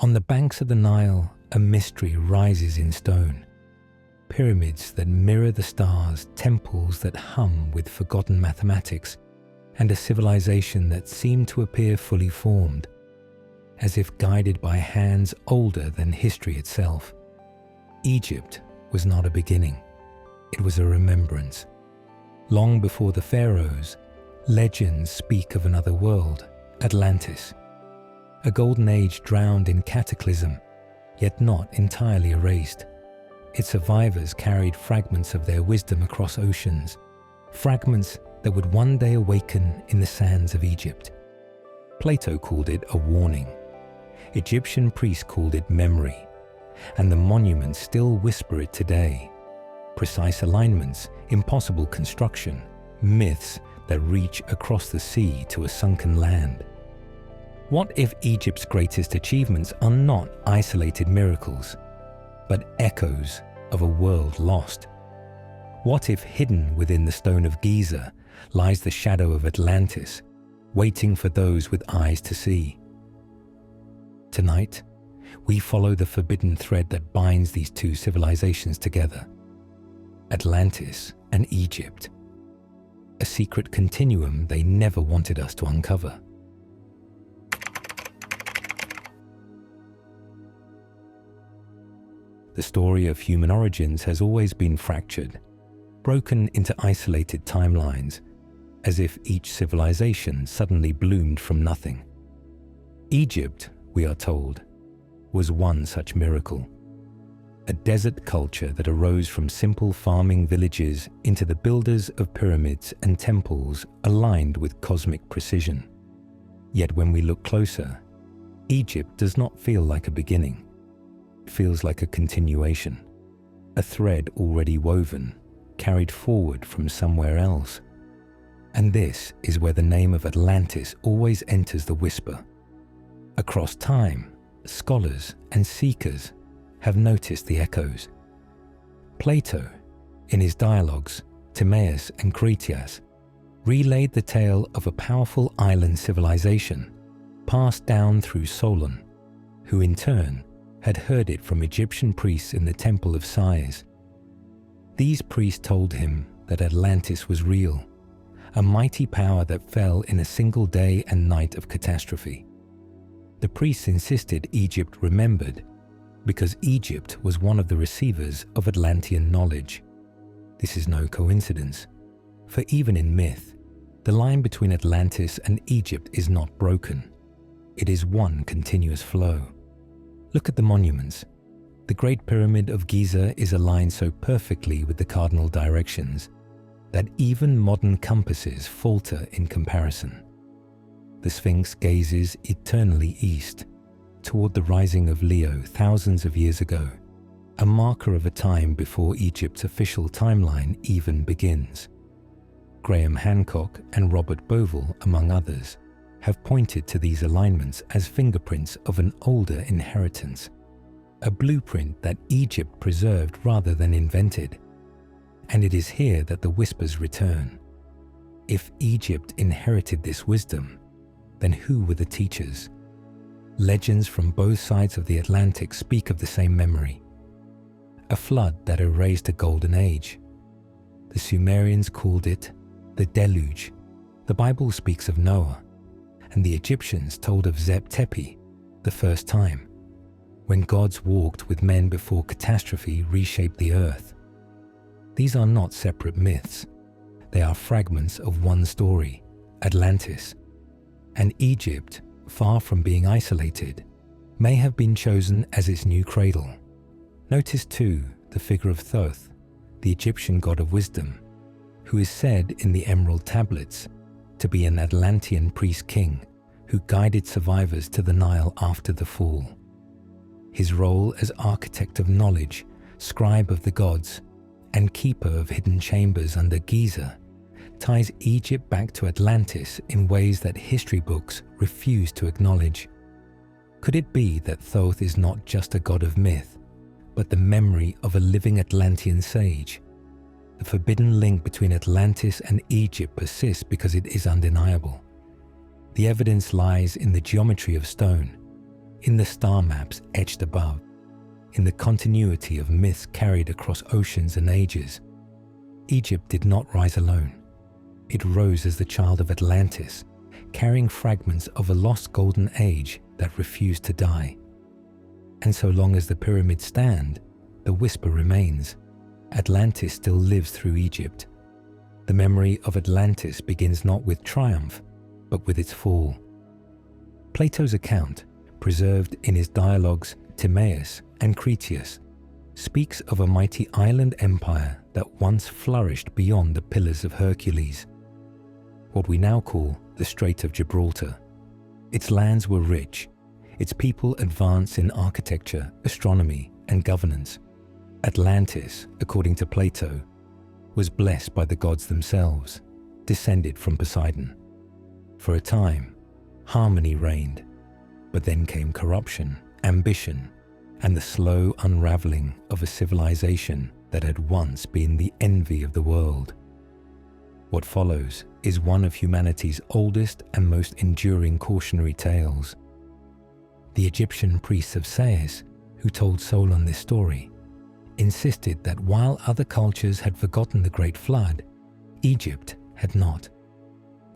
On the banks of the Nile, a mystery rises in stone. Pyramids that mirror the stars, temples that hum with forgotten mathematics, and a civilization that seemed to appear fully formed, as if guided by hands older than history itself. Egypt was not a beginning, it was a remembrance. Long before the pharaohs, legends speak of another world, Atlantis, a golden age drowned in cataclysm, yet not entirely erased. Its survivors carried fragments of their wisdom across oceans, fragments that would one day awaken in the sands of Egypt. Plato called it a warning. Egyptian priests called it memory, and the monuments still whisper it today. Precise alignments, impossible construction, myths that reach across the sea to a sunken land. What if Egypt's greatest achievements are not isolated miracles, but echoes of a world lost? What if hidden within the stone of Giza lies the shadow of Atlantis, waiting for those with eyes to see? Tonight, we follow the forbidden thread that binds these two civilizations together. Atlantis and Egypt, a secret continuum they never wanted us to uncover. The story of human origins has always been fractured, broken into isolated timelines, as if each civilization suddenly bloomed from nothing. Egypt, we are told, was one such miracle. A desert culture that arose from simple farming villages into the builders of pyramids and temples aligned with cosmic precision. Yet when we look closer, Egypt does not feel like a beginning. It feels like a continuation, a thread already woven, carried forward from somewhere else. And this is where the name of Atlantis always enters the whisper. Across time, scholars and seekers have noticed the echoes. Plato, in his dialogues, Timaeus and Critias, relayed the tale of a powerful island civilization passed down through Solon, who in turn had heard it from Egyptian priests in the Temple of Sighs. These priests told him that Atlantis was real, a mighty power that fell in a single day and night of catastrophe. The priests insisted Egypt remembered because Egypt was one of the receivers of Atlantean knowledge. This is no coincidence, for even in myth, the line between Atlantis and Egypt is not broken. It is one continuous flow. Look at the monuments. The Great Pyramid of Giza is aligned so perfectly with the cardinal directions that even modern compasses falter in comparison. The Sphinx gazes eternally east, toward the rising of Leo thousands of years ago, a marker of a time before Egypt's official timeline even begins. Graham Hancock and Robert Bovell, among others, have pointed to these alignments as fingerprints of an older inheritance, a blueprint that Egypt preserved rather than invented. And it is here that the whispers return. If Egypt inherited this wisdom, then who were the teachers? Legends from both sides of the Atlantic speak of the same memory. A flood that erased a golden age. The Sumerians called it the deluge. The Bible speaks of Noah, and the Egyptians told of Zep-Tepi, the first time, when gods walked with men before catastrophe reshaped the earth. These are not separate myths. They are fragments of one story, Atlantis. And Egypt, far from being isolated, may have been chosen as its new cradle. Notice too the figure of Thoth, the Egyptian god of wisdom, who is said in the Emerald Tablets to be an Atlantean priest-king who guided survivors to the Nile after the fall. His role as architect of knowledge, scribe of the gods, and keeper of hidden chambers under Giza ties Egypt back to Atlantis in ways that history books refuse to acknowledge. Could it be that Thoth is not just a god of myth, but the memory of a living Atlantean sage? The forbidden link between Atlantis and Egypt persists because it is undeniable. The evidence lies in the geometry of stone. in the star maps etched above, in the continuity of myths carried across oceans and ages. Egypt did not rise alone. It rose as the child of Atlantis, carrying fragments of a lost golden age that refused to die. And so long as the pyramids stand, the whisper remains. Atlantis still lives through Egypt. The memory of Atlantis begins not with triumph, but with its fall. Plato's account, preserved in his dialogues Timaeus and Critias, speaks of a mighty island empire that once flourished beyond the Pillars of Hercules, what we now call the Strait of Gibraltar. Its lands were rich, its people advanced in architecture, astronomy, and governance. Atlantis, according to Plato, was blessed by the gods themselves, descended from Poseidon. For a time, harmony reigned, but then came corruption, ambition, and the slow unraveling of a civilization that had once been the envy of the world. What follows is one of humanity's oldest and most enduring cautionary tales. The Egyptian priests of Sais, who told Solon this story, insisted that while other cultures had forgotten the Great Flood, Egypt had not.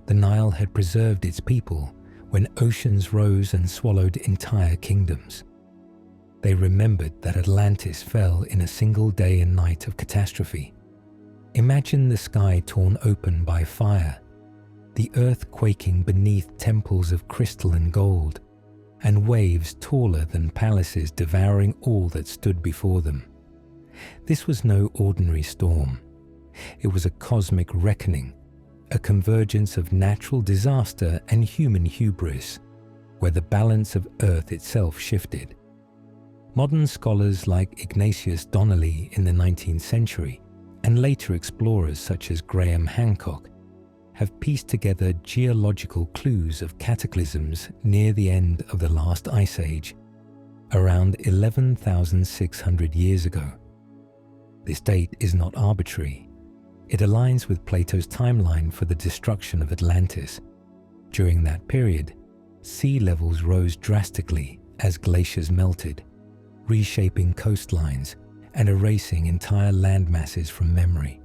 The Nile had preserved its people when oceans rose and swallowed entire kingdoms. They remembered that Atlantis fell in a single day and night of catastrophe. Imagine the sky torn open by fire, the earth quaking beneath temples of crystal and gold, and waves taller than palaces devouring all that stood before them. This was no ordinary storm. It was a cosmic reckoning, a convergence of natural disaster and human hubris, where the balance of Earth itself shifted. Modern scholars like Ignatius Donnelly in the 19th century, and later explorers such as Graham Hancock, have pieced together geological clues of cataclysms near the end of the last ice age, around 11,600 years ago. This date is not arbitrary. It aligns with Plato's timeline for the destruction of Atlantis. During that period, sea levels rose drastically as glaciers melted, reshaping coastlines and erasing entire land masses from memory.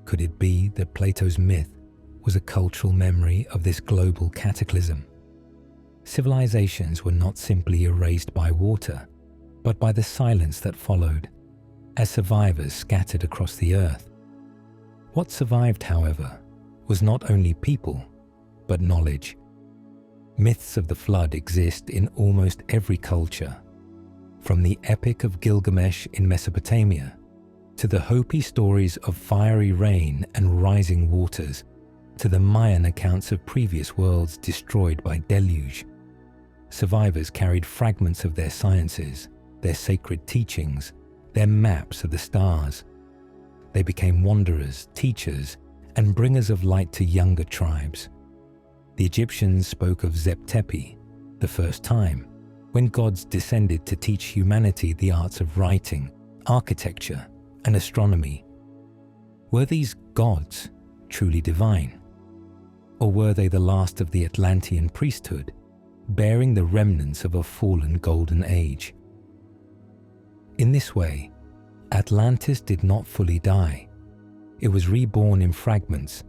Could it be that Plato's myth was a cultural memory of this global cataclysm? Civilizations were not simply erased by water, but by the silence that followed, as survivors scattered across the earth. What survived, however, was not only people, but knowledge. Myths of the flood exist in almost every culture, from the Epic of Gilgamesh in Mesopotamia to the Hopi stories of fiery rain and rising waters, to the Mayan accounts of previous worlds destroyed by deluge. Survivors carried fragments of their sciences, their sacred teachings, their maps of the stars. They became wanderers, teachers, and bringers of light to younger tribes. The Egyptians spoke of Zep-Tepi, the first time, when gods descended to teach humanity the arts of writing, architecture, and astronomy. Were these gods truly divine? Or were they the last of the Atlantean priesthood, bearing the remnants of a fallen golden age? In this way, Atlantis did not fully die. It was reborn in fragments,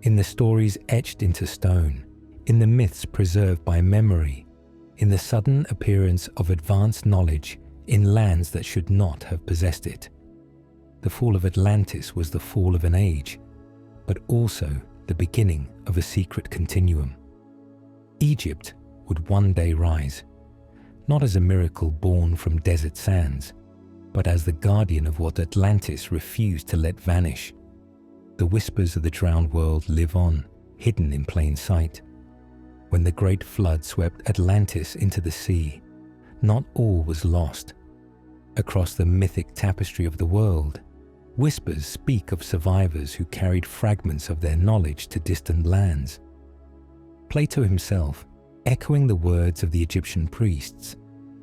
in the stories etched into stone, in the myths preserved by memory, in the sudden appearance of advanced knowledge in lands that should not have possessed it. The fall of Atlantis was the fall of an age, but also the beginning of a secret continuum. Egypt would one day rise, not as a miracle born from desert sands, but as the guardian of what Atlantis refused to let vanish. The whispers of the drowned world live on, hidden in plain sight. When the great flood swept Atlantis into the sea, not all was lost. Across the mythic tapestry of the world, whispers speak of survivors who carried fragments of their knowledge to distant lands. Plato himself, echoing the words of the Egyptian priests,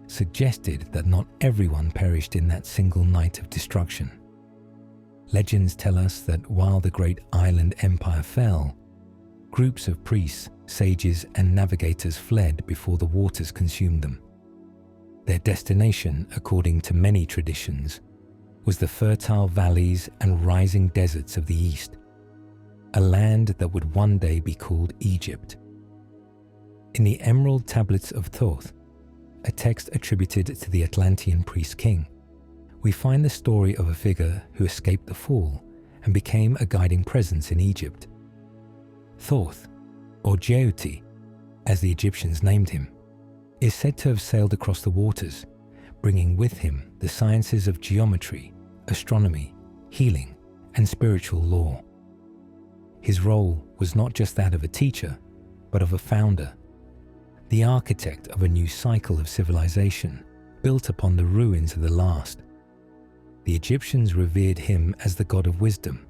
suggested that not everyone perished in that single night of destruction. Legends tell us that while the great island empire fell, Groups of priests, sages, and navigators fled before the waters consumed them. Their destination, according to many traditions, was the fertile valleys and rising deserts of the East, a land that would one day be called Egypt. In the Emerald Tablets of Thoth, a text attributed to the Atlantean priest king, we find the story of a figure who escaped the fall and became a guiding presence in Egypt. Thoth, or Jeoti, as the Egyptians named him, is said to have sailed across the waters, bringing with him the sciences of geometry, astronomy, healing, and spiritual lore. His role was not just that of a teacher, but of a founder, the architect of a new cycle of civilization built upon the ruins of the last. The Egyptians revered him as the god of wisdom,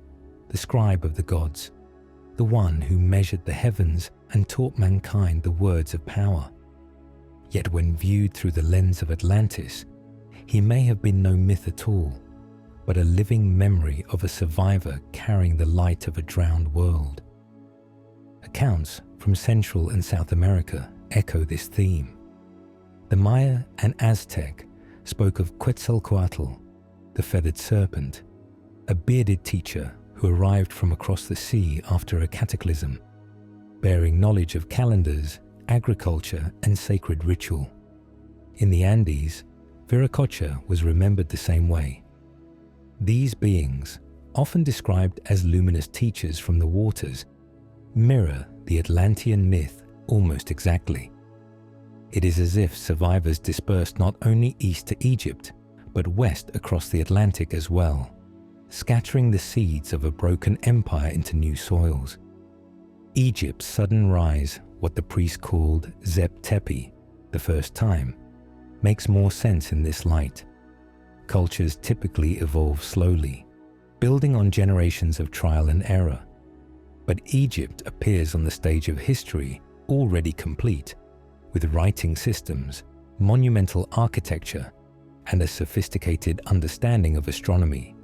the scribe of the gods, the one who measured the heavens and taught mankind the words of power. Yet when viewed through the lens of Atlantis, he may have been no myth at all, but a living memory of a survivor carrying the light of a drowned world. Accounts from Central and South America echo this theme. The Maya and Aztec spoke of Quetzalcoatl, the feathered serpent, a bearded teacher who arrived from across the sea after a cataclysm, bearing knowledge of calendars, agriculture, and sacred ritual. In the Andes, Viracocha was remembered the same way. These beings, often described as luminous teachers from the waters, mirror the Atlantean myth almost exactly. It is as if survivors dispersed not only east to Egypt, but west across the Atlantic as well, scattering the seeds of a broken empire into new soils. Egypt's sudden rise, what the priests called Zep Tepi, the first time, makes more sense in this light. Cultures typically evolve slowly, building on generations of trial and error. But Egypt appears on the stage of history already complete, with writing systems, monumental architecture, and a sophisticated understanding of astronomy.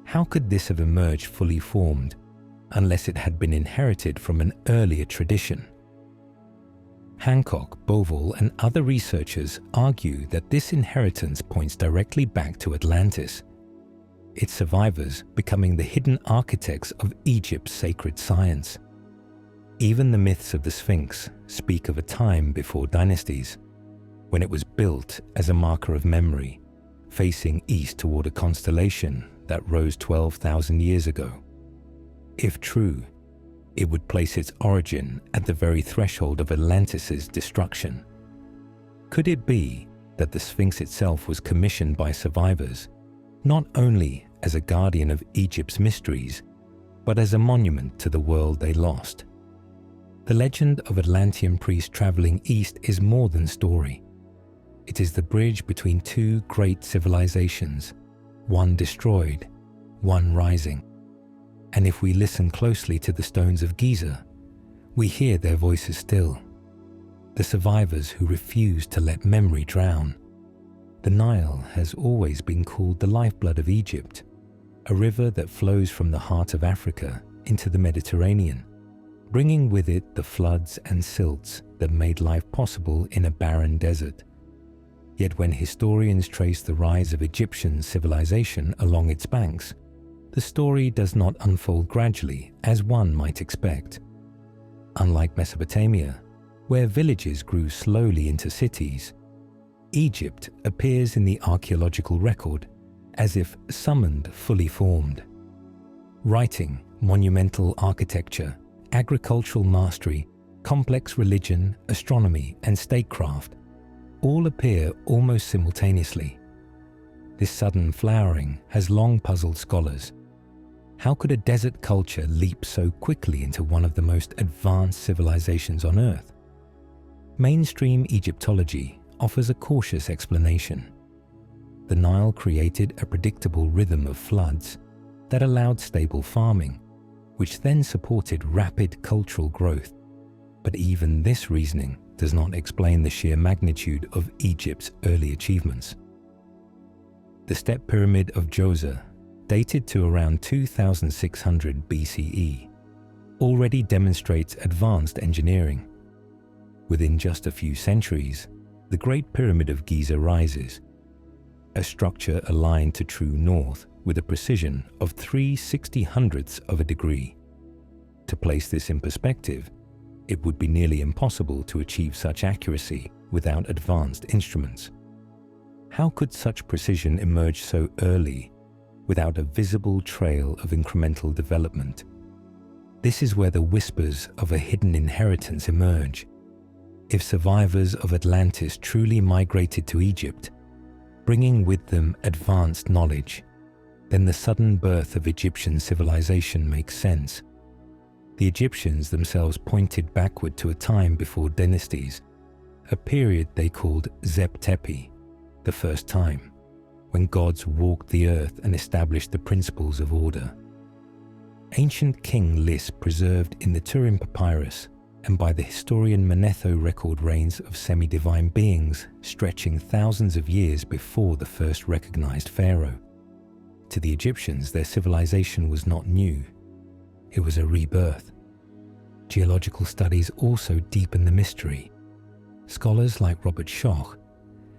How could this have emerged fully formed unless it had been inherited from an earlier tradition? Hancock, Bovell, and other researchers argue that this inheritance points directly back to Atlantis, its survivors becoming the hidden architects of Egypt's sacred science. Even the myths of the Sphinx speak of a time before dynasties, when it was built as a marker of memory, facing east toward a constellation that rose 12,000 years ago. If true, it would place its origin at the very threshold of Atlantis' destruction. Could it be that the Sphinx itself was commissioned by survivors, not only as a guardian of Egypt's mysteries, but as a monument to the world they lost? The legend of Atlantean priests traveling east is more than story. It is the bridge between two great civilizations, one destroyed, one rising. And if we listen closely to the stones of Giza, we hear their voices still. The survivors who refuse to let memory drown. The Nile has always been called the lifeblood of Egypt, a river that flows from the heart of Africa into the Mediterranean, bringing with it the floods and silts that made life possible in a barren desert. Yet when historians trace the rise of Egyptian civilization along its banks, the story does not unfold gradually as one might expect. Unlike Mesopotamia, where villages grew slowly into cities, Egypt appears in the archaeological record as if summoned fully formed. Writing, monumental architecture, agricultural mastery, complex religion, astronomy, and statecraft all appear almost simultaneously. This sudden flowering has long puzzled scholars. How could a desert culture leap so quickly into one of the most advanced civilizations on Earth? Mainstream Egyptology offers a cautious explanation. The Nile created a predictable rhythm of floods that allowed stable farming, which then supported rapid cultural growth. But even this reasoning does not explain the sheer magnitude of Egypt's early achievements. The Step Pyramid of Djoser, dated to around 2600 BCE, already demonstrates advanced engineering. Within just a few centuries, the Great Pyramid of Giza rises, a structure aligned to true north with a precision of 3/60 of a degree. To place this in perspective, it would be nearly impossible to achieve such accuracy without advanced instruments. How could such precision emerge so early without a visible trail of incremental development? This is where the whispers of a hidden inheritance emerge. If survivors of Atlantis truly migrated to Egypt, bringing with them advanced knowledge, then the sudden birth of Egyptian civilization makes sense. The Egyptians themselves pointed backward to a time before dynasties, a period they called Zep Tepi, the first time, when gods walked the earth and established the principles of order. Ancient King Lis preserved in the Turin Papyrus and by the historian Manetho record reigns of semi-divine beings stretching thousands of years before the first recognized pharaoh. To the Egyptians, their civilization was not new. It was a rebirth. Geological studies also deepen the mystery. Scholars like Robert Schoch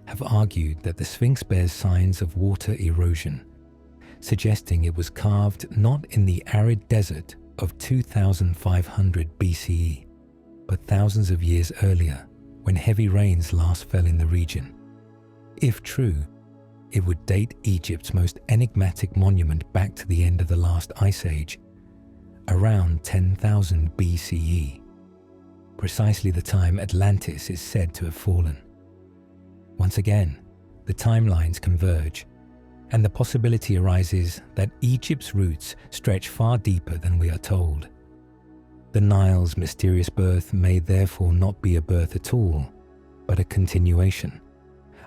have argued that the Sphinx bears signs of water erosion, suggesting it was carved not in the arid desert of 2500 BCE, but thousands of years earlier, when heavy rains last fell in the region. If true, it would date Egypt's most enigmatic monument back to the end of the last ice age, around 10,000 BCE, precisely the time Atlantis is said to have fallen. Once again, the timelines converge, and the possibility arises that Egypt's roots stretch far deeper than we are told. The Nile's mysterious birth may therefore not be a birth at all, but a continuation,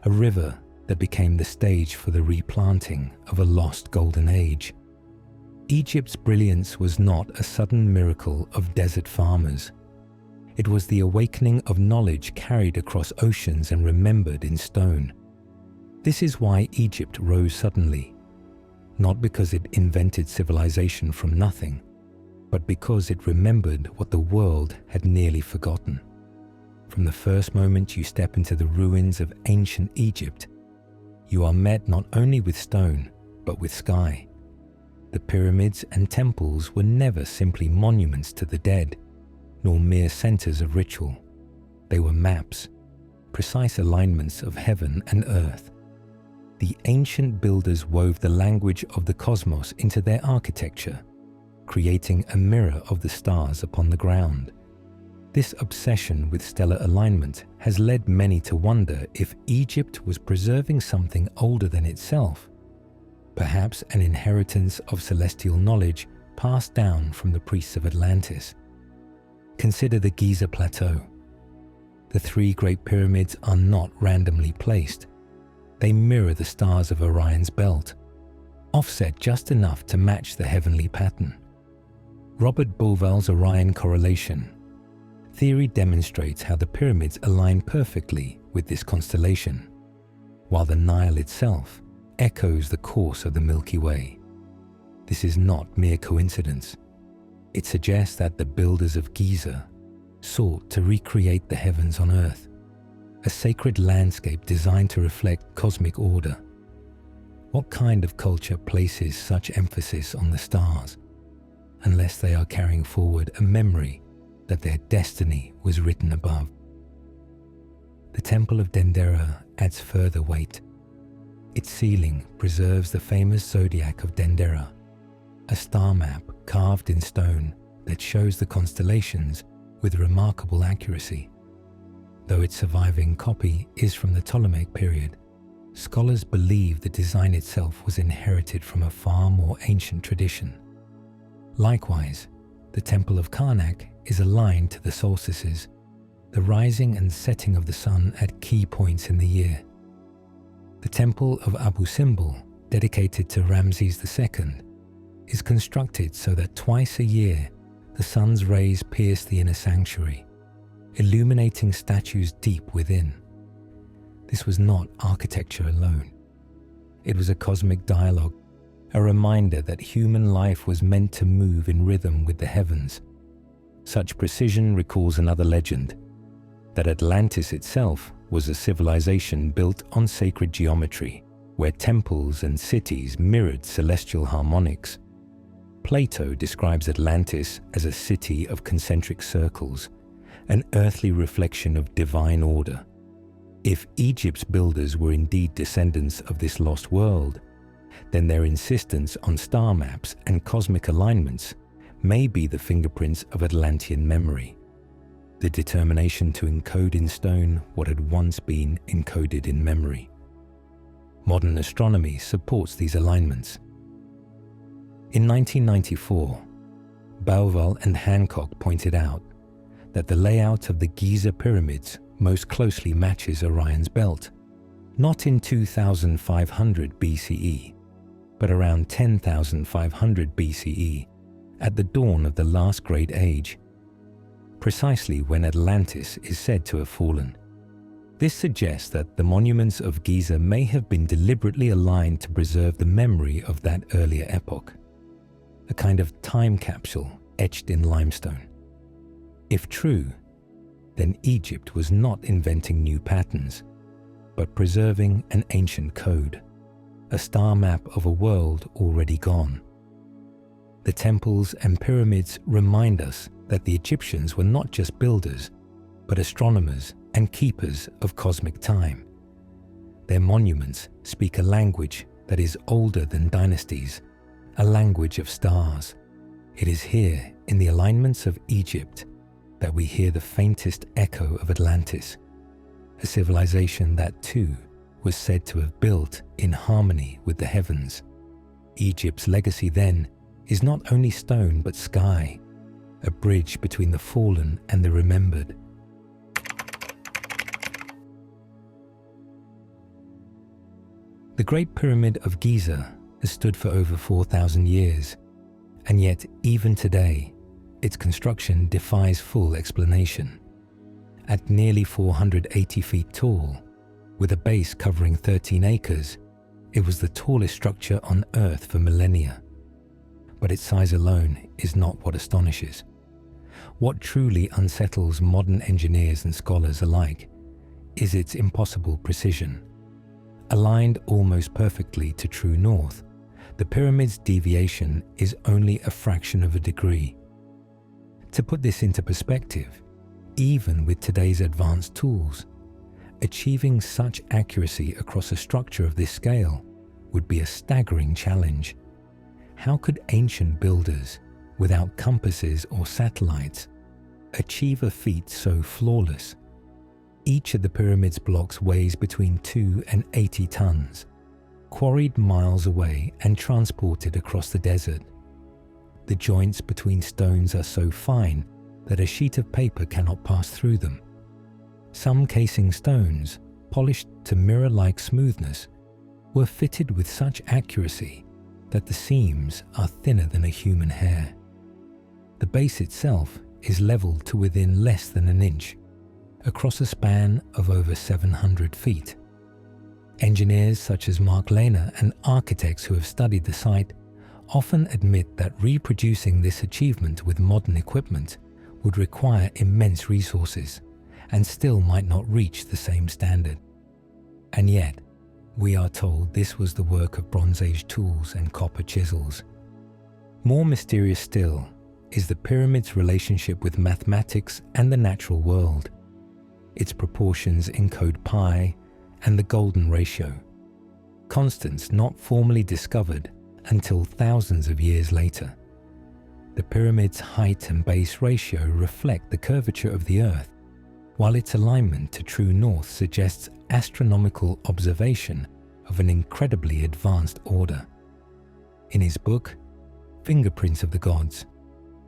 a river that became the stage for the replanting of a lost golden age. Egypt's brilliance was not a sudden miracle of desert farmers. It was the awakening of knowledge carried across oceans and remembered in stone. This is why Egypt rose suddenly, not because it invented civilization from nothing, but because it remembered what the world had nearly forgotten. From the first moment you step into the ruins of ancient Egypt, you are met not only with stone, but with sky. The pyramids and temples were never simply monuments to the dead, nor mere centers of ritual. They were maps, precise alignments of heaven and earth. The ancient builders wove the language of the cosmos into their architecture, creating a mirror of the stars upon the ground. This obsession with stellar alignment has led many to wonder if Egypt was preserving something older than itself, perhaps an inheritance of celestial knowledge passed down from the priests of Atlantis. Consider the Giza Plateau. The three great pyramids are not randomly placed. They mirror the stars of Orion's belt, offset just enough to match the heavenly pattern. Robert Bauval's Orion correlation theory demonstrates how the pyramids align perfectly with this constellation, while the Nile itself echoes the course of the Milky Way. This is not mere coincidence. It suggests that the builders of Giza sought to recreate the heavens on Earth, a sacred landscape designed to reflect cosmic order. What kind of culture places such emphasis on the stars, unless they are carrying forward a memory that their destiny was written above? The Temple of Dendera adds further weight. Its ceiling preserves the famous zodiac of Dendera, a star map carved in stone that shows the constellations with remarkable accuracy. Though its surviving copy is from the Ptolemaic period, scholars believe the design itself was inherited from a far more ancient tradition. Likewise, the Temple of Karnak is aligned to the solstices, the rising and setting of the sun at key points in the year. The Temple of Abu Simbel, dedicated to Ramses II, is constructed so that twice a year the sun's rays pierce the inner sanctuary, illuminating statues deep within. This was not architecture alone. It was a cosmic dialogue, a reminder that human life was meant to move in rhythm with the heavens, Such precision recalls another legend, that Atlantis itself was a civilization built on sacred geometry, where temples and cities mirrored celestial harmonics. Plato describes Atlantis as a city of concentric circles, an earthly reflection of divine order. If Egypt's builders were indeed descendants of this lost world, then their insistence on star maps and cosmic alignments may be the fingerprints of Atlantean memory, the determination to encode in stone what had once been encoded in memory. Modern astronomy supports these alignments. In 1994, Bauval and Hancock pointed out that the layout of the Giza pyramids most closely matches Orion's belt, not in 2500 BCE, but around 10,500 BCE, at the dawn of the last great age, precisely when Atlantis is said to have fallen. This suggests that the monuments of Giza may have been deliberately aligned to preserve the memory of that earlier epoch, a kind of time capsule etched in limestone. If true, then Egypt was not inventing new patterns, but preserving an ancient code, a star map of a world already gone. The temples and pyramids remind us that the Egyptians were not just builders, but astronomers and keepers of cosmic time. Their monuments speak a language that is older than dynasties, a language of stars. It is here, in the alignments of Egypt, that we hear the faintest echo of Atlantis, a civilization that too was said to have built in harmony with the heavens. Egypt's legacy then is not only stone but sky, a bridge between the fallen and the remembered. The Great Pyramid of Giza has stood for over 4,000 years, and yet even today, its construction defies full explanation. At nearly 480 feet tall, with a base covering 13 acres, it was the tallest structure on Earth for millennia. But its size alone is not what astonishes. What truly unsettles modern engineers and scholars alike is its impossible precision. Aligned almost perfectly to true north, the pyramid's deviation is only a fraction of a degree. To put this into perspective, even with today's advanced tools, achieving such accuracy across a structure of this scale would be a staggering challenge. How could ancient builders, without compasses or satellites, achieve a feat so flawless? Each of the pyramid's blocks weighs between 2 and 80 tons, quarried miles away and transported across the desert. The joints between stones are so fine that a sheet of paper cannot pass through them. Some casing stones, polished to mirror-like smoothness, were fitted with such accuracy that the seams are thinner than a human hair. The base itself is leveled to within less than an inch, across a span of over 700 feet. Engineers such as Mark Lehner and architects who have studied the site often admit that reproducing this achievement with modern equipment would require immense resources and still might not reach the same standard. And yet, we are told this was the work of Bronze Age tools and copper chisels. More mysterious still is the pyramid's relationship with mathematics and the natural world. Its proportions encode pi and the golden ratio, constants not formally discovered until thousands of years later. The pyramid's height and base ratio reflect the curvature of the Earth, while its alignment to true north suggests astronomical observation of an incredibly advanced order. In his book, Fingerprints of the Gods,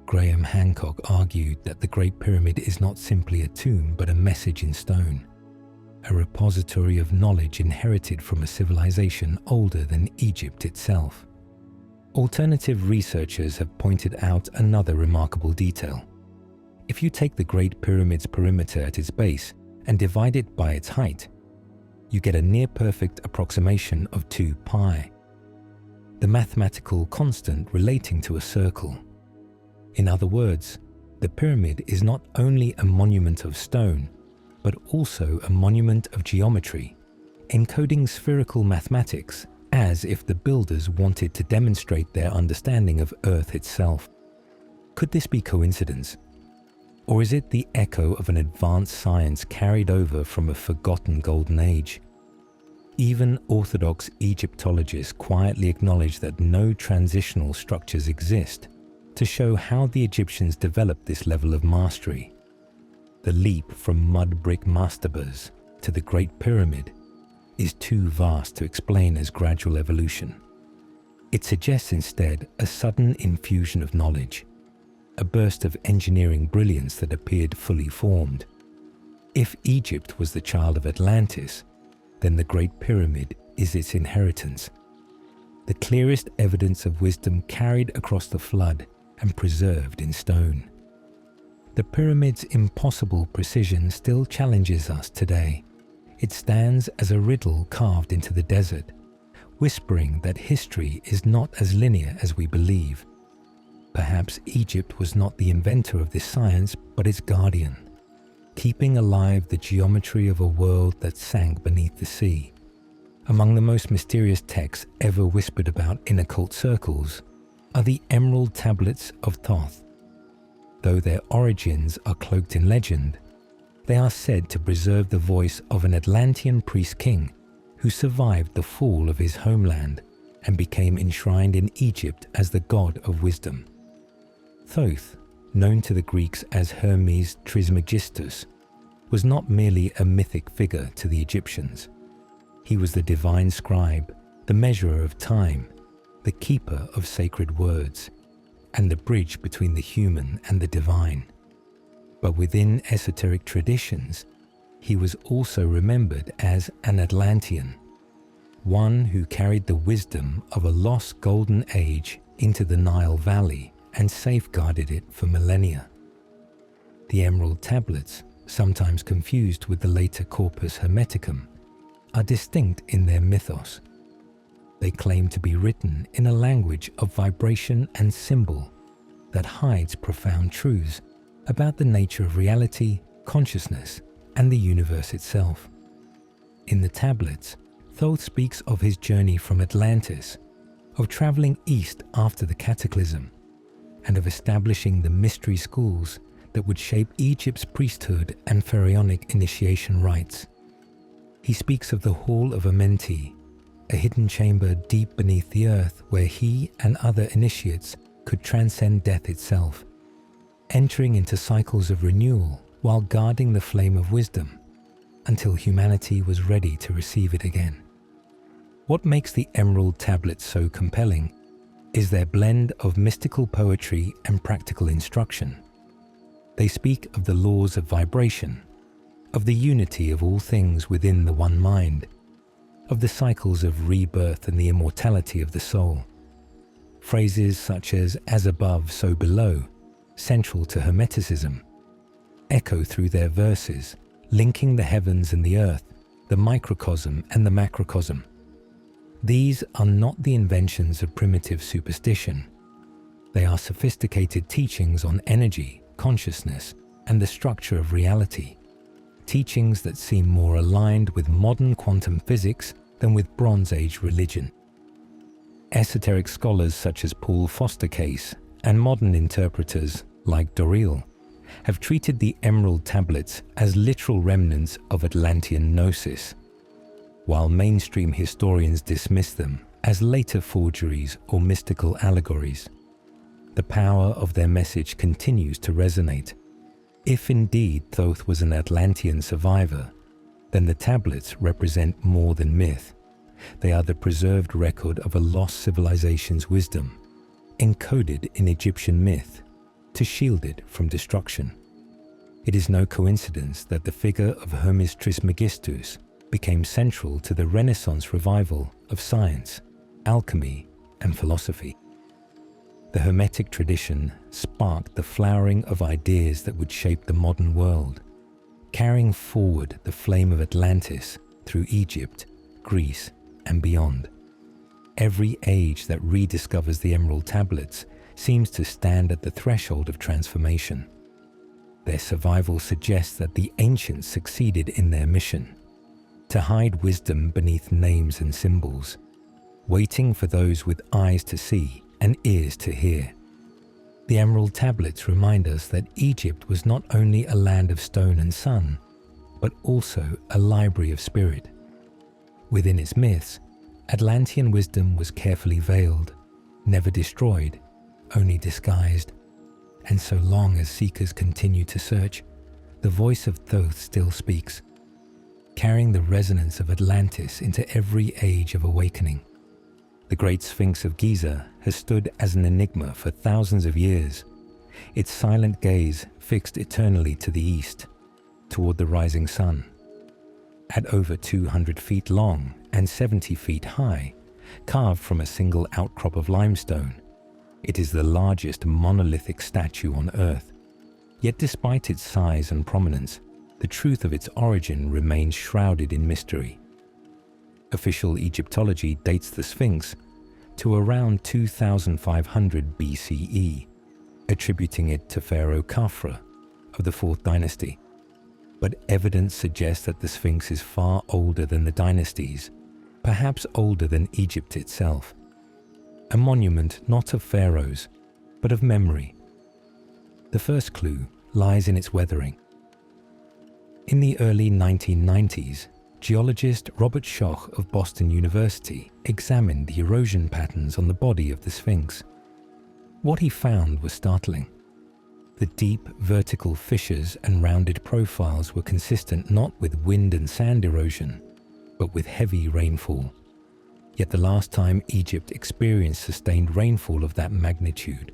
Graham Hancock argued that the Great Pyramid is not simply a tomb but a message in stone, a repository of knowledge inherited from a civilization older than Egypt itself. Alternative researchers have pointed out another remarkable detail. If you take the Great Pyramid's perimeter at its base and divide it by its height, you get a near-perfect approximation of 2 pi, the mathematical constant relating to a circle. In other words, The pyramid is not only a monument of stone, but also a monument of geometry, encoding spherical mathematics as if the builders wanted to demonstrate their understanding of Earth itself. Could this be coincidence? Or is it the echo of an advanced science carried over from a forgotten golden age? Even orthodox Egyptologists quietly acknowledge that no transitional structures exist to show how the Egyptians developed this level of mastery. The leap from mud brick mastabas to the Great Pyramid is too vast to explain as gradual evolution. It suggests instead a sudden infusion of knowledge, a burst of engineering brilliance that appeared fully formed. If Egypt was the child of Atlantis, then the Great Pyramid is its inheritance, the clearest evidence of wisdom carried across the flood and preserved in stone. The pyramid's impossible precision still challenges us today. It stands as a riddle carved into the desert, whispering that history is not as linear as we believe. Perhaps Egypt was not the inventor of this science, but its guardian, keeping alive the geometry of a world that sank beneath the sea. Among the most mysterious texts ever whispered about in occult circles are the Emerald Tablets of Thoth. Though their origins are cloaked in legend, they are said to preserve the voice of an Atlantean priest-king who survived the fall of his homeland and became enshrined in Egypt as the god of wisdom. Thoth, known to the Greeks as Hermes Trismegistus, was not merely a mythic figure to the Egyptians. He was the divine scribe, the measurer of time, the keeper of sacred words, and the bridge between the human and the divine. But within esoteric traditions, he was also remembered as an Atlantean, one who carried the wisdom of a lost golden age into the Nile Valley and safeguarded it for millennia. The Emerald Tablets, sometimes confused with the later Corpus Hermeticum, are distinct in their mythos. They claim to be written in a language of vibration and symbol that hides profound truths about the nature of reality, consciousness, and the universe itself. In the tablets, Thoth speaks of his journey from Atlantis, of traveling east after the cataclysm, and of establishing the mystery schools that would shape Egypt's priesthood and pharaonic initiation rites. He speaks of the Hall of Amenti, a hidden chamber deep beneath the earth where he and other initiates could transcend death itself, entering into cycles of renewal while guarding the flame of wisdom until humanity was ready to receive it again. What makes the Emerald Tablets so compelling is their blend of mystical poetry and practical instruction. They speak of the laws of vibration, of the unity of all things within the one mind, of the cycles of rebirth and the immortality of the soul. Phrases such as above, so below, central to Hermeticism, echo through their verses, linking the heavens and the earth, the microcosm and the macrocosm. These are not the inventions of primitive superstition. They are sophisticated teachings on energy, consciousness, and the structure of reality. Teachings that seem more aligned with modern quantum physics than with Bronze Age religion. Esoteric scholars such as Paul Foster Case and modern interpreters like Doreel have treated the Emerald Tablets as literal remnants of Atlantean gnosis, while mainstream historians dismiss them as later forgeries or mystical allegories. The power of their message continues to resonate. If indeed Thoth was an Atlantean survivor, then the tablets represent more than myth. They are the preserved record of a lost civilization's wisdom, encoded in Egyptian myth, to shield it from destruction. It is no coincidence that the figure of Hermes Trismegistus became central to the Renaissance revival of science, alchemy, and philosophy. The Hermetic tradition sparked the flowering of ideas that would shape the modern world, carrying forward the flame of Atlantis through Egypt, Greece, and beyond. Every age that rediscovers the Emerald Tablets seems to stand at the threshold of transformation, Their survival suggests that the ancients succeeded in their mission: to hide wisdom beneath names and symbols, waiting for those with eyes to see and ears to hear. The Emerald Tablets remind us that Egypt was not only a land of stone and sun, but also a library of spirit. Within its myths, Atlantean wisdom was carefully veiled, never destroyed, only disguised. And so long as seekers continue to search, the voice of Thoth still speaks, carrying the resonance of Atlantis into every age of awakening. The Great Sphinx of Giza has stood as an enigma for thousands of years, its silent gaze fixed eternally to the east, toward the rising sun. At over 200 feet long and 70 feet high, carved from a single outcrop of limestone, it is the largest monolithic statue on Earth. Yet despite its size and prominence, the truth of its origin remains shrouded in mystery. Official Egyptology dates the Sphinx to around 2500 BCE, attributing it to Pharaoh Khafra of the 4th dynasty. But evidence suggests that the Sphinx is far older than the dynasties, perhaps older than Egypt itself. A monument not of pharaohs, but of memory. The first clue lies in its weathering. In the early 1990s, geologist Robert Schoch of Boston University examined the erosion patterns on the body of the Sphinx. What he found was startling. The deep vertical fissures and rounded profiles were consistent not with wind and sand erosion, but with heavy rainfall. Yet the last time Egypt experienced sustained rainfall of that magnitude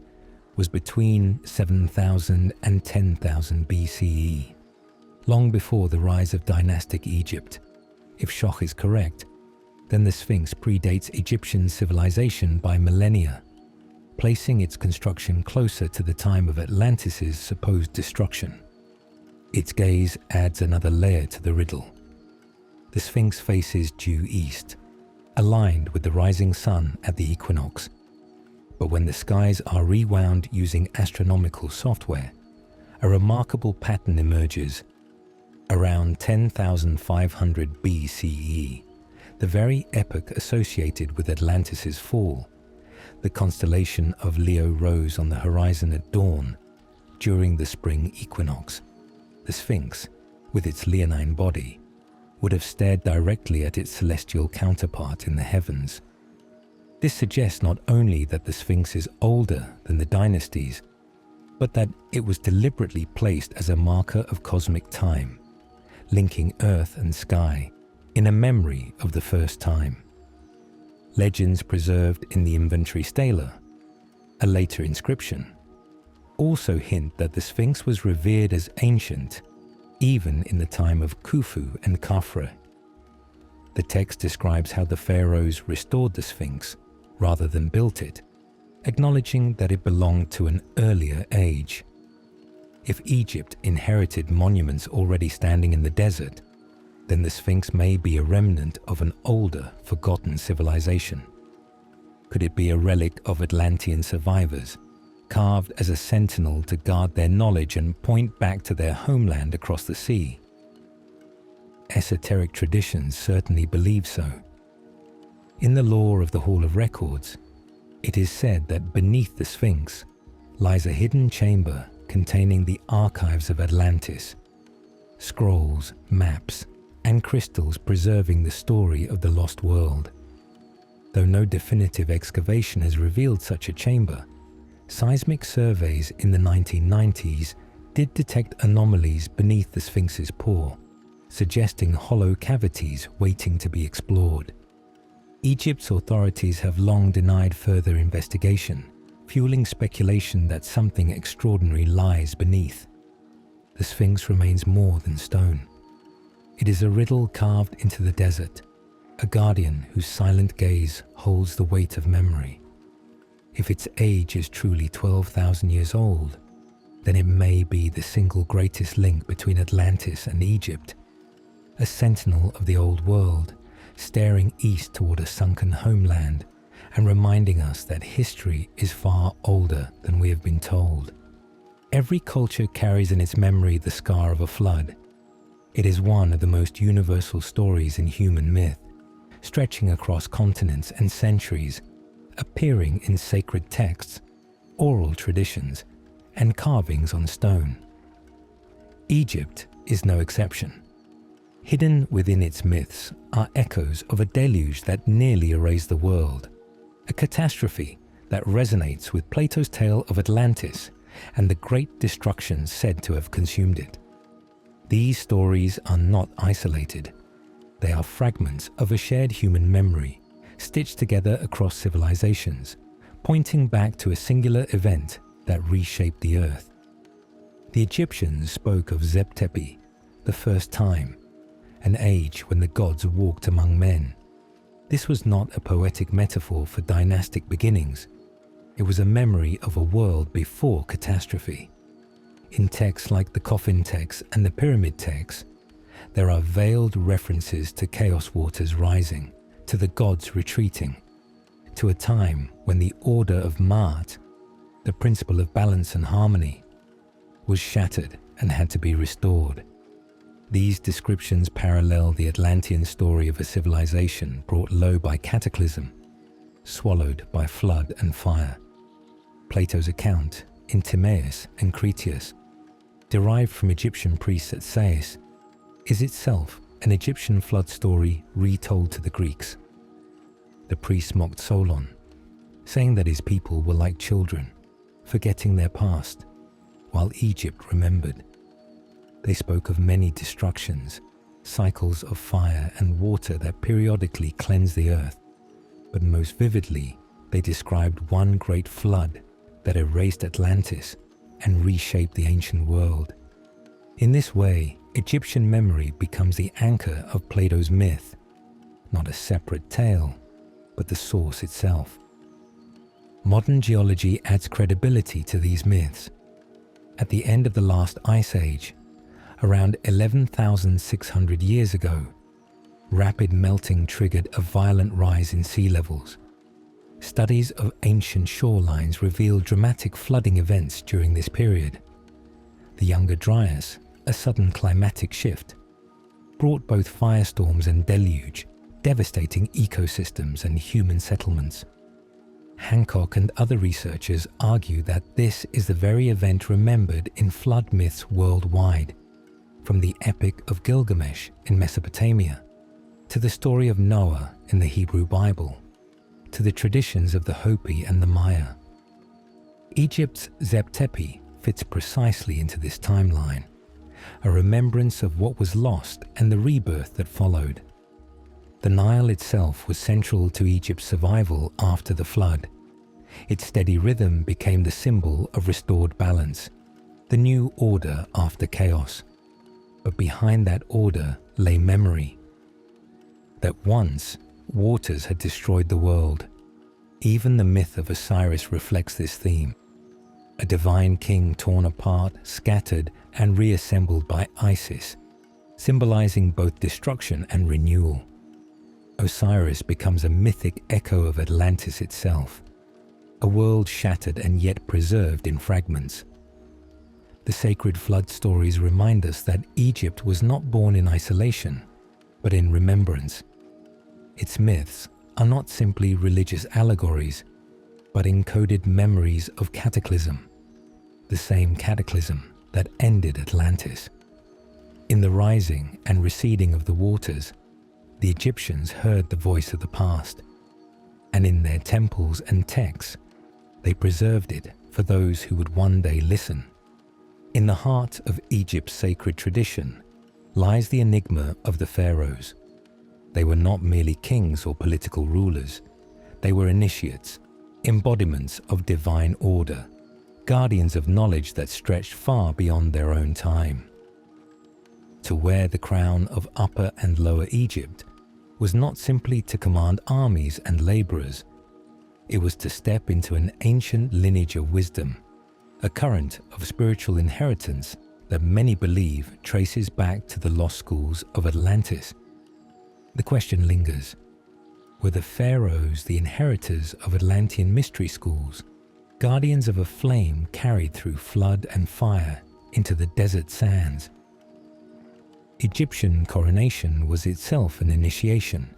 was between 7,000 and 10,000 BCE, long before the rise of dynastic Egypt. If Schoch is correct, then the Sphinx predates Egyptian civilization by millennia, placing its construction closer to the time of Atlantis' supposed destruction. Its gaze adds another layer to the riddle. The Sphinx faces due east, aligned with the rising sun at the equinox. But when the skies are rewound using astronomical software, a remarkable pattern emerges. Around 10,500 BCE, the very epoch associated with Atlantis' fall, the constellation of Leo rose on the horizon at dawn during the spring equinox. The Sphinx, with its leonine body, would have stared directly at its celestial counterpart in the heavens. This suggests not only that the Sphinx is older than the dynasties, but that it was deliberately placed as a marker of cosmic time, linking earth and sky in a memory of the first time. Legends preserved in the Inventory Stela, a later inscription, also hint that the Sphinx was revered as ancient even in the time of Khufu and Khafre. The text describes how the pharaohs restored the Sphinx rather than built it, acknowledging that it belonged to an earlier age. If Egypt inherited monuments already standing in the desert, then the Sphinx may be a remnant of an older, forgotten civilization. Could it be a relic of Atlantean survivors, carved as a sentinel to guard their knowledge and point back to their homeland across the sea? Esoteric traditions certainly believe so. In the lore of the Hall of Records, it is said that beneath the Sphinx lies a hidden chamber containing the archives of Atlantis, scrolls, maps, and crystals preserving the story of the lost world. Though no definitive excavation has revealed such a chamber, seismic surveys in the 1990s did detect anomalies beneath the Sphinx's paw, suggesting hollow cavities waiting to be explored. Egypt's authorities have long denied further investigation, fueling speculation that something extraordinary lies beneath. The Sphinx remains more than stone. It is a riddle carved into the desert, a guardian whose silent gaze holds the weight of memory. If its age is truly 12,000 years old, then it may be the single greatest link between Atlantis and Egypt, a sentinel of the old world, staring east toward a sunken homeland and reminding us that history is far older than we have been told. Every culture carries in its memory the scar of a flood. It is one of the most universal stories in human myth, stretching across continents and centuries, appearing in sacred texts, oral traditions, and carvings on stone. Egypt is no exception. Hidden within its myths are echoes of a deluge that nearly erased the world, a catastrophe that resonates with Plato's tale of Atlantis and the great destruction said to have consumed it. These stories are not isolated. They are fragments of a shared human memory, stitched together across civilizations, pointing back to a singular event that reshaped the earth. The Egyptians spoke of Zep-Tepi, the first time, an age when the gods walked among men. This was not a poetic metaphor for dynastic beginnings. It was a memory of a world before catastrophe. In texts like the Coffin text and the Pyramid text, there are veiled references to chaos waters rising, to the gods retreating, to a time when the order of Maat, the principle of balance and harmony, was shattered and had to be restored. These descriptions parallel the Atlantean story of a civilization brought low by cataclysm, swallowed by flood and fire. Plato's account in Timaeus and Critias, derived from Egyptian priests at Sais, is itself an Egyptian flood story retold to the Greeks. The priests mocked Solon, saying that his people were like children, forgetting their past, while Egypt remembered. They spoke of many destructions, cycles of fire and water that periodically cleansed the earth, but most vividly, they described one great flood that erased Atlantis and reshaped the ancient world. In this way, Egyptian memory becomes the anchor of Plato's myth, not a separate tale, but the source itself. Modern geology adds credibility to these myths. At the end of the last ice age, around 11,600 years ago, rapid melting triggered a violent rise in sea levels. Studies of ancient shorelines revealed dramatic flooding events during this period. The Younger Dryas, a sudden climatic shift, brought both firestorms and deluge, devastating ecosystems and human settlements. Hancock and other researchers argue that this is the very event remembered in flood myths worldwide, from the Epic of Gilgamesh in Mesopotamia, to the story of Noah in the Hebrew Bible, to the traditions of the Hopi and the Maya. Egypt's Zep-Tepi fits precisely into this timeline, a remembrance of what was lost and the rebirth that followed. The Nile itself was central to Egypt's survival after the flood. Its steady rhythm became the symbol of restored balance, the new order after chaos. But behind that order lay memory. That once, waters had destroyed the world. Even the myth of Osiris reflects this theme. A divine king torn apart, scattered, and reassembled by Isis, symbolizing both destruction and renewal. Osiris becomes a mythic echo of Atlantis itself, a world shattered and yet preserved in fragments. The sacred flood stories remind us that Egypt was not born in isolation, but in remembrance. Its myths are not simply religious allegories, but encoded memories of cataclysm, the same cataclysm that ended Atlantis. In the rising and receding of the waters, the Egyptians heard the voice of the past, and in their temples and texts, they preserved it for those who would one day listen. In the heart of Egypt's sacred tradition lies the enigma of the pharaohs. They were not merely kings or political rulers. They were initiates, embodiments of divine order, guardians of knowledge that stretched far beyond their own time. To wear the crown of Upper and Lower Egypt was not simply to command armies and laborers. It was to step into an ancient lineage of wisdom, a current of spiritual inheritance that many believe traces back to the lost schools of Atlantis. The question lingers: were the pharaohs the inheritors of Atlantean mystery schools, guardians of a flame carried through flood and fire into the desert sands. Egyptian coronation was itself an initiation.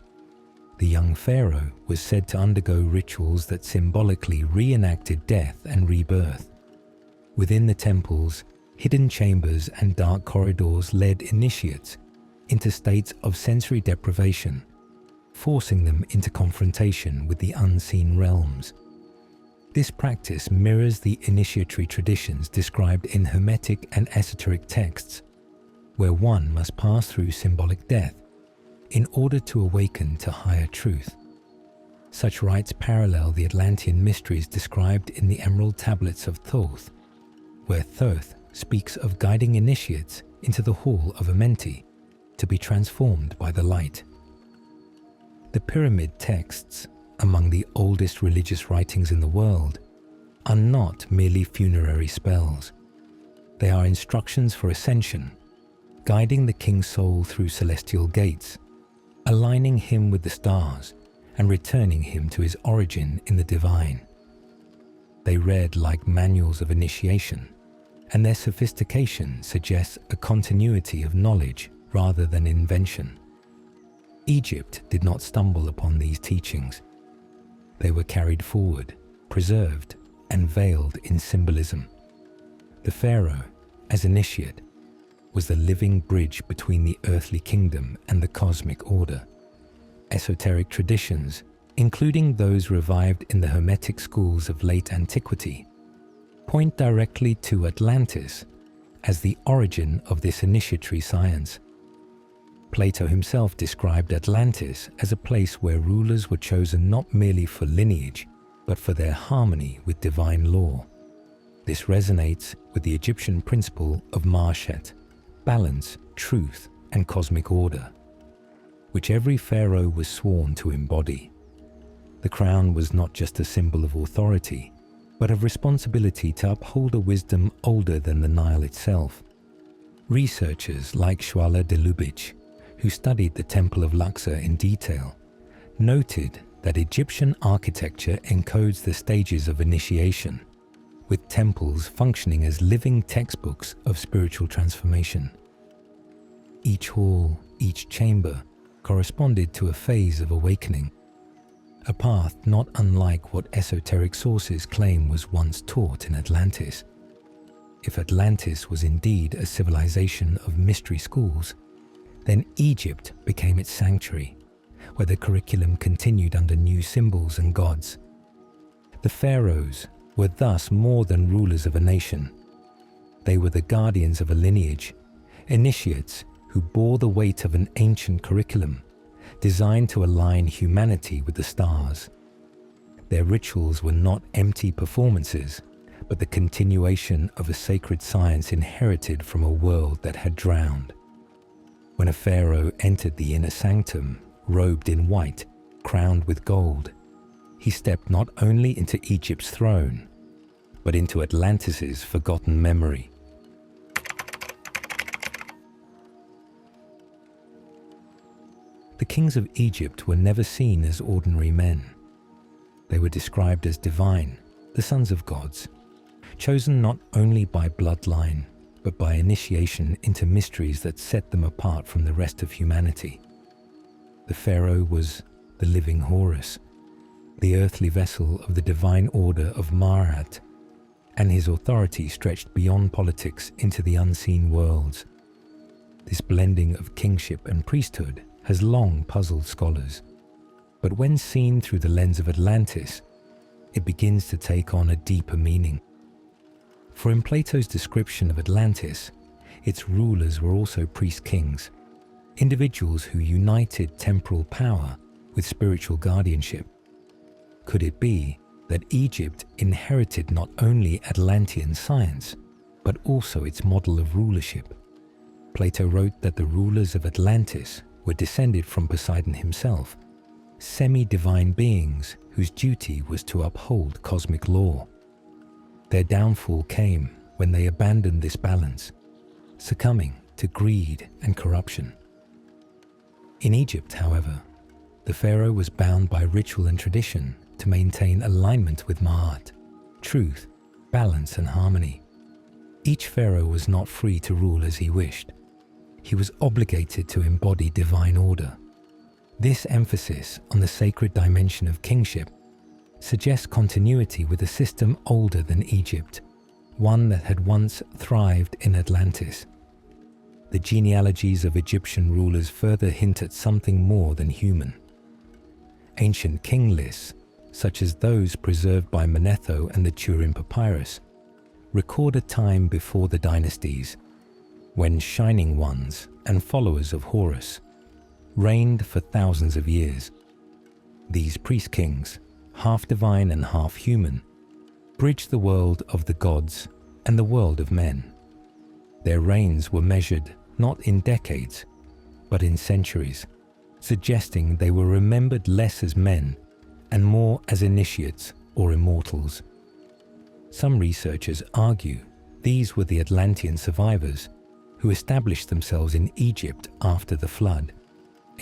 The young pharaoh was said to undergo rituals that symbolically reenacted death and rebirth. Within the temples, hidden chambers and dark corridors led initiates into states of sensory deprivation, forcing them into confrontation with the unseen realms. This practice mirrors the initiatory traditions described in Hermetic and esoteric texts, where one must pass through symbolic death in order to awaken to higher truth. Such rites parallel the Atlantean mysteries described in the Emerald Tablets of Thoth, where Thoth speaks of guiding initiates into the Hall of Amenti to be transformed by the light. The pyramid texts, among the oldest religious writings in the world, are not merely funerary spells. They are instructions for ascension, guiding the king's soul through celestial gates, aligning him with the stars, and returning him to his origin in the divine. They read like manuals of initiation, and their sophistication suggests a continuity of knowledge rather than invention. Egypt did not stumble upon these teachings. They were carried forward, preserved, and veiled in symbolism. The pharaoh, as initiate, was the living bridge between the earthly kingdom and the cosmic order. Esoteric traditions, including those revived in the Hermetic schools of late antiquity, point directly to Atlantis as the origin of this initiatory science. Plato himself described Atlantis as a place where rulers were chosen not merely for lineage, but for their harmony with divine law. This resonates with the Egyptian principle of Marshet, balance, truth, and cosmic order, which every pharaoh was sworn to embody. The crown was not just a symbol of authority, but of responsibility to uphold a wisdom older than the Nile itself. Researchers like Shwala de Lubitsch, who studied the Temple of Luxor in detail, noted that Egyptian architecture encodes the stages of initiation, with temples functioning as living textbooks of spiritual transformation. Each hall, each chamber, corresponded to a phase of awakening, a path not unlike what esoteric sources claim was once taught in Atlantis. If Atlantis was indeed a civilization of mystery schools, then Egypt became its sanctuary, where the curriculum continued under new symbols and gods. The pharaohs were thus more than rulers of a nation. They were the guardians of a lineage, initiates who bore the weight of an ancient curriculum designed to align humanity with the stars. Their rituals were not empty performances, but the continuation of a sacred science inherited from a world that had drowned. When a pharaoh entered the inner sanctum, robed in white, crowned with gold, he stepped not only into Egypt's throne, but into Atlantis's forgotten memory. The kings of Egypt were never seen as ordinary men. They were described as divine, the sons of gods, chosen not only by bloodline, but by initiation into mysteries that set them apart from the rest of humanity. The pharaoh was the living Horus, the earthly vessel of the divine order of Maat, and his authority stretched beyond politics into the unseen worlds. This blending of kingship and priesthood has long puzzled scholars, but when seen through the lens of Atlantis, it begins to take on a deeper meaning. For in Plato's description of Atlantis, its rulers were also priest-kings, individuals who united temporal power with spiritual guardianship. Could it be that Egypt inherited not only Atlantean science, but also its model of rulership? Plato wrote that the rulers of Atlantis were descended from Poseidon himself, semi-divine beings whose duty was to uphold cosmic law. Their downfall came when they abandoned this balance, succumbing to greed and corruption. In Egypt, however, the pharaoh was bound by ritual and tradition to maintain alignment with Maat. truth, balance, and harmony. Each pharaoh was not free to rule as he wished. He was obligated to embody divine order. This emphasis on the sacred dimension of kingship suggests continuity with a system older than Egypt, one that had once thrived in Atlantis. The genealogies of Egyptian rulers further hint at something more than human. Ancient king lists, such as those preserved by Manetho and the Turin Papyrus, record a time before the dynasties, when shining ones and followers of Horus reigned for thousands of years. These priest kings, half divine and half human, bridged the world of the gods and the world of men. Their reigns were measured not in decades, but in centuries, suggesting they were remembered less as men and more as initiates or immortals. Some researchers argue these were the Atlantean survivors who established themselves in Egypt after the flood,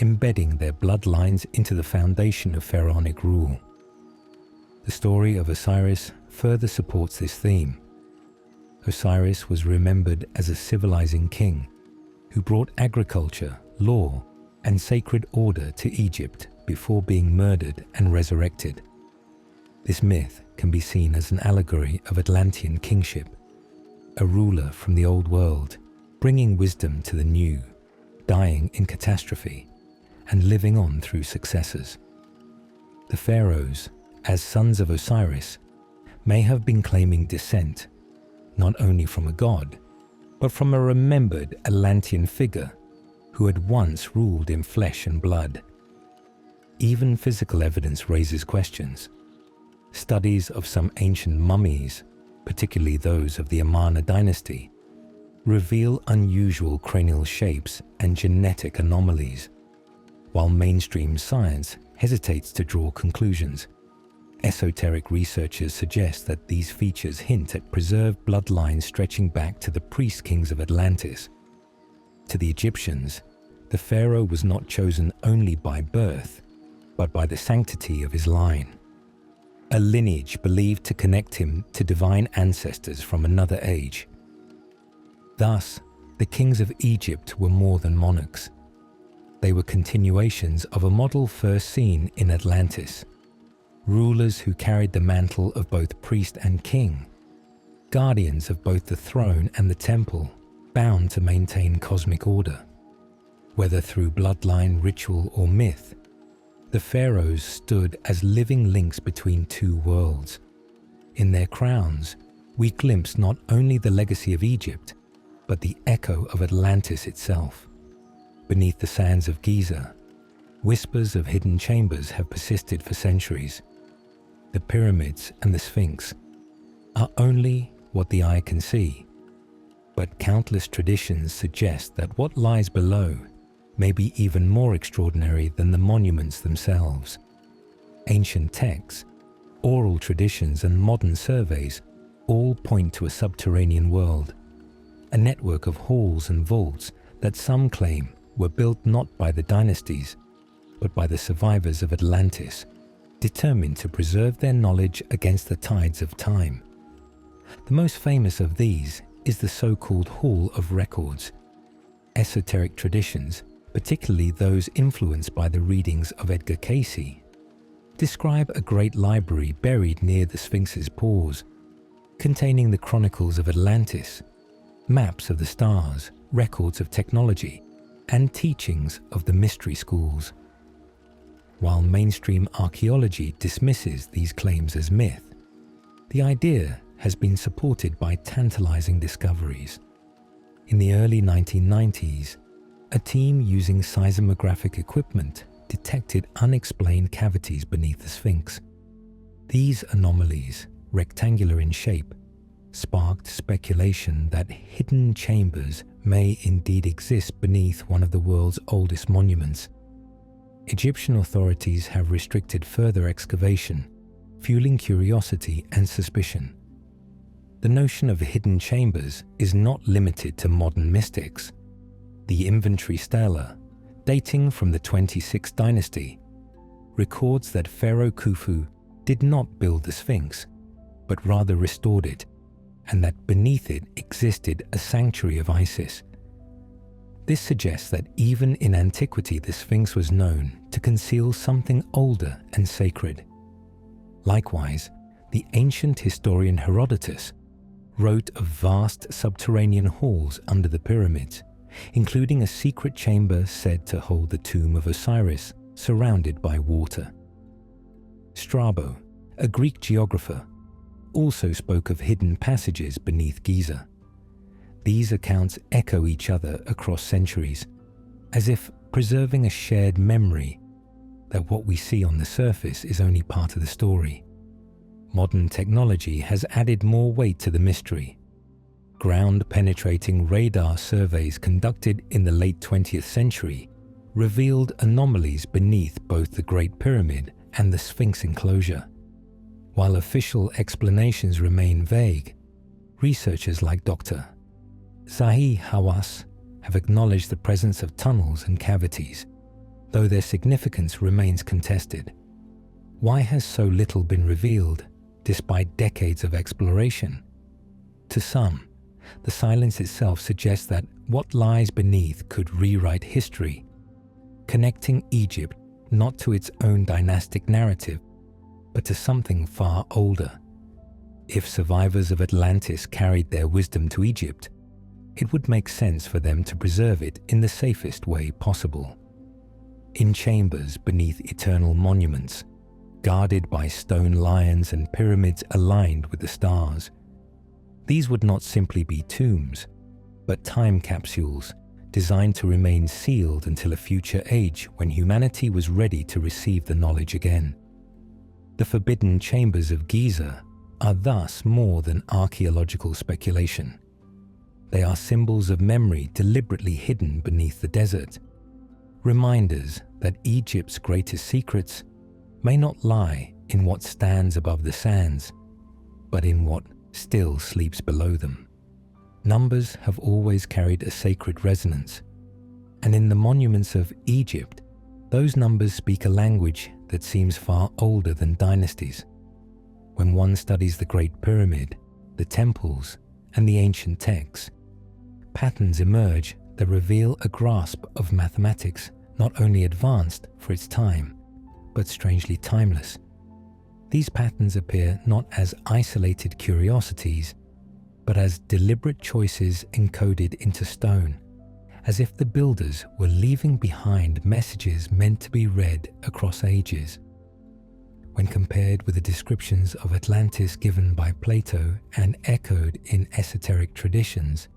embedding their bloodlines into the foundation of pharaonic rule. The story of Osiris further supports this theme. Osiris was remembered as a civilizing king who brought agriculture, law, and sacred order to Egypt before being murdered and resurrected. This myth can be seen as an allegory of Atlantean kingship, a ruler from the old world, bringing wisdom to the new, dying in catastrophe, and living on through successors. The pharaohs, as sons of Osiris, may have been claiming descent, not only from a god, but from a remembered Atlantean figure who had once ruled in flesh and blood. Even physical evidence raises questions. Studies of some ancient mummies, particularly those of the Amarna dynasty, reveal unusual cranial shapes and genetic anomalies. While mainstream science hesitates to draw conclusions, esoteric researchers suggest that these features hint at preserved bloodlines stretching back to the priest kings of Atlantis. To the Egyptians, the pharaoh was not chosen only by birth, but by the sanctity of his line, a lineage believed to connect him to divine ancestors from another age. Thus, the kings of Egypt were more than monarchs. They were continuations of a model first seen in Atlantis, rulers who carried the mantle of both priest and king, guardians of both the throne and the temple, bound to maintain cosmic order. Whether through bloodline, ritual, or myth, the pharaohs stood as living links between two worlds. In their crowns, we glimpse not only the legacy of Egypt, but the echo of Atlantis itself. Beneath the sands of Giza, whispers of hidden chambers have persisted for centuries. The pyramids and the Sphinx are only what the eye can see, but countless traditions suggest that what lies below may be even more extraordinary than the monuments themselves. Ancient texts, oral traditions, and modern surveys all point to a subterranean world, a network of halls and vaults that some claim were built not by the dynasties, but by the survivors of Atlantis, determined to preserve their knowledge against the tides of time. The most famous of these is the so-called Hall of Records. Esoteric traditions, particularly those influenced by the readings of Edgar Cayce, describe a great library buried near the Sphinx's paws, containing the chronicles of Atlantis, maps of the stars, records of technology, and teachings of the mystery schools. While mainstream archaeology dismisses these claims as myth, the idea has been supported by tantalizing discoveries. In the early 1990s, a team using seismographic equipment detected unexplained cavities beneath the Sphinx. These anomalies, rectangular in shape, sparked speculation that hidden chambers may indeed exist beneath one of the world's oldest monuments. Egyptian authorities have restricted further excavation, fueling curiosity and suspicion. The notion of hidden chambers is not limited to modern mystics. The inventory stela, dating from the 26th dynasty, records that Pharaoh Khufu did not build the Sphinx, but rather restored it, and that beneath it existed a sanctuary of Isis. This suggests that even in antiquity the Sphinx was known to conceal something older and sacred. Likewise, the ancient historian Herodotus wrote of vast subterranean halls under the pyramids, including a secret chamber said to hold the tomb of Osiris, surrounded by water. Strabo, a Greek geographer, also spoke of hidden passages beneath Giza. These accounts echo each other across centuries, as if preserving a shared memory that what we see on the surface is only part of the story. Modern technology has added more weight to the mystery. Ground-penetrating radar surveys conducted in the late 20th century revealed anomalies beneath both the Great Pyramid and the Sphinx enclosure. While official explanations remain vague, researchers like Dr. Zahi Hawass have acknowledged the presence of tunnels and cavities, though their significance remains contested. Why has so little been revealed, despite decades of exploration? To some, the silence itself suggests that what lies beneath could rewrite history, connecting Egypt not to its own dynastic narrative, but to something far older. If survivors of Atlantis carried their wisdom to Egypt, it would make sense for them to preserve it in the safest way possible. In chambers beneath eternal monuments, guarded by stone lions and pyramids aligned with the stars. These would not simply be tombs, but time capsules designed to remain sealed until a future age when humanity was ready to receive the knowledge again. The forbidden chambers of Giza are thus more than archaeological speculation. They are symbols of memory deliberately hidden beneath the desert, reminders that Egypt's greatest secrets may not lie in what stands above the sands, but in what still sleeps below them. Numbers have always carried a sacred resonance, and in the monuments of Egypt, those numbers speak a language that seems far older than dynasties. When one studies the Great Pyramid, the temples, and the ancient texts, patterns emerge that reveal a grasp of mathematics not only advanced for its time, but strangely timeless. These patterns appear not as isolated curiosities, but as deliberate choices encoded into stone, as if the builders were leaving behind messages meant to be read across ages. When compared with the descriptions of Atlantis given by Plato and echoed in esoteric traditions,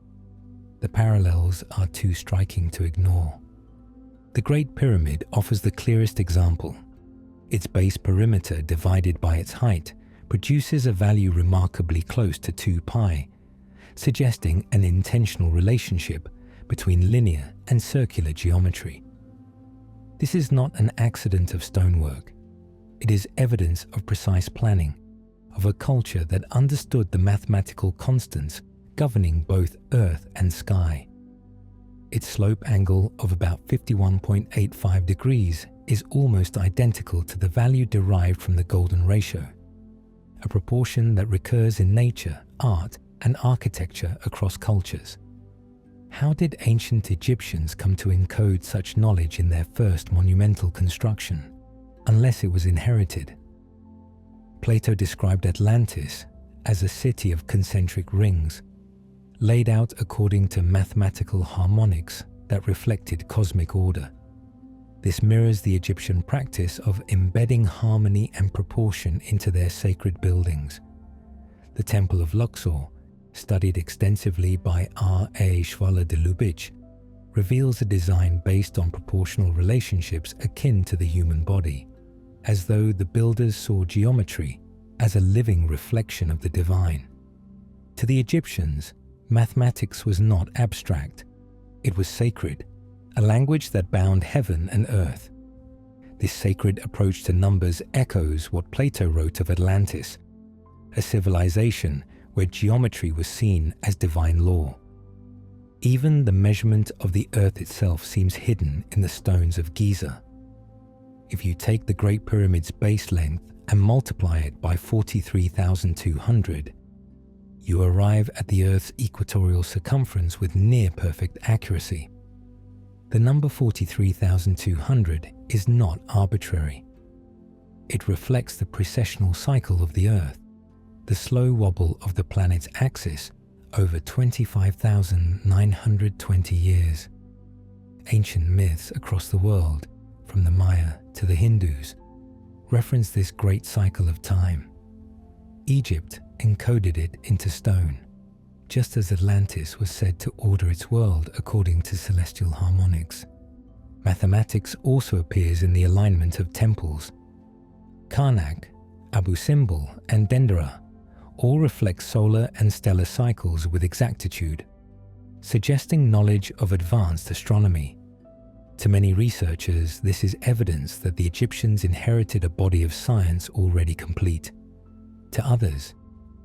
the parallels are too striking to ignore. The Great Pyramid offers the clearest example. Its base perimeter divided by its height produces a value remarkably close to 2 pi, suggesting an intentional relationship between linear and circular geometry. This is not an accident of stonework. It is evidence of precise planning, of a culture that understood the mathematical constants governing both earth and sky. Its slope angle of about 51.85 degrees is almost identical to the value derived from the golden ratio, a proportion that recurs in nature, art, and architecture across cultures. How did ancient Egyptians come to encode such knowledge in their first monumental construction, unless it was inherited? Plato described Atlantis as a city of concentric rings, laid out according to mathematical harmonics that reflected cosmic order. This mirrors the Egyptian practice of embedding harmony and proportion into their sacred buildings. The Temple of Luxor, studied extensively by R.A. Schwaller de Lubitsch, reveals a design based on proportional relationships akin to the human body, as though the builders saw geometry as a living reflection of the divine. To the Egyptians, mathematics was not abstract. It was sacred, a language that bound heaven and earth. This sacred approach to numbers echoes what Plato wrote of Atlantis, a civilization where geometry was seen as divine law. Even the measurement of the earth itself seems hidden in the stones of Giza. If you take the Great Pyramid's base length and multiply it by 43,200, you arrive at the Earth's equatorial circumference with near-perfect accuracy. The number 43,200 is not arbitrary. It reflects the precessional cycle of the Earth, the slow wobble of the planet's axis over 25,920 years. Ancient myths across the world, from the Maya to the Hindus, reference this great cycle of time. Egypt encoded it into stone, just as Atlantis was said to order its world according to celestial harmonics. Mathematics also appears in the alignment of temples. Karnak, Abu Simbel, and Dendera all reflect solar and stellar cycles with exactitude, suggesting knowledge of advanced astronomy. To many researchers, this is evidence that the Egyptians inherited a body of science already complete. To others,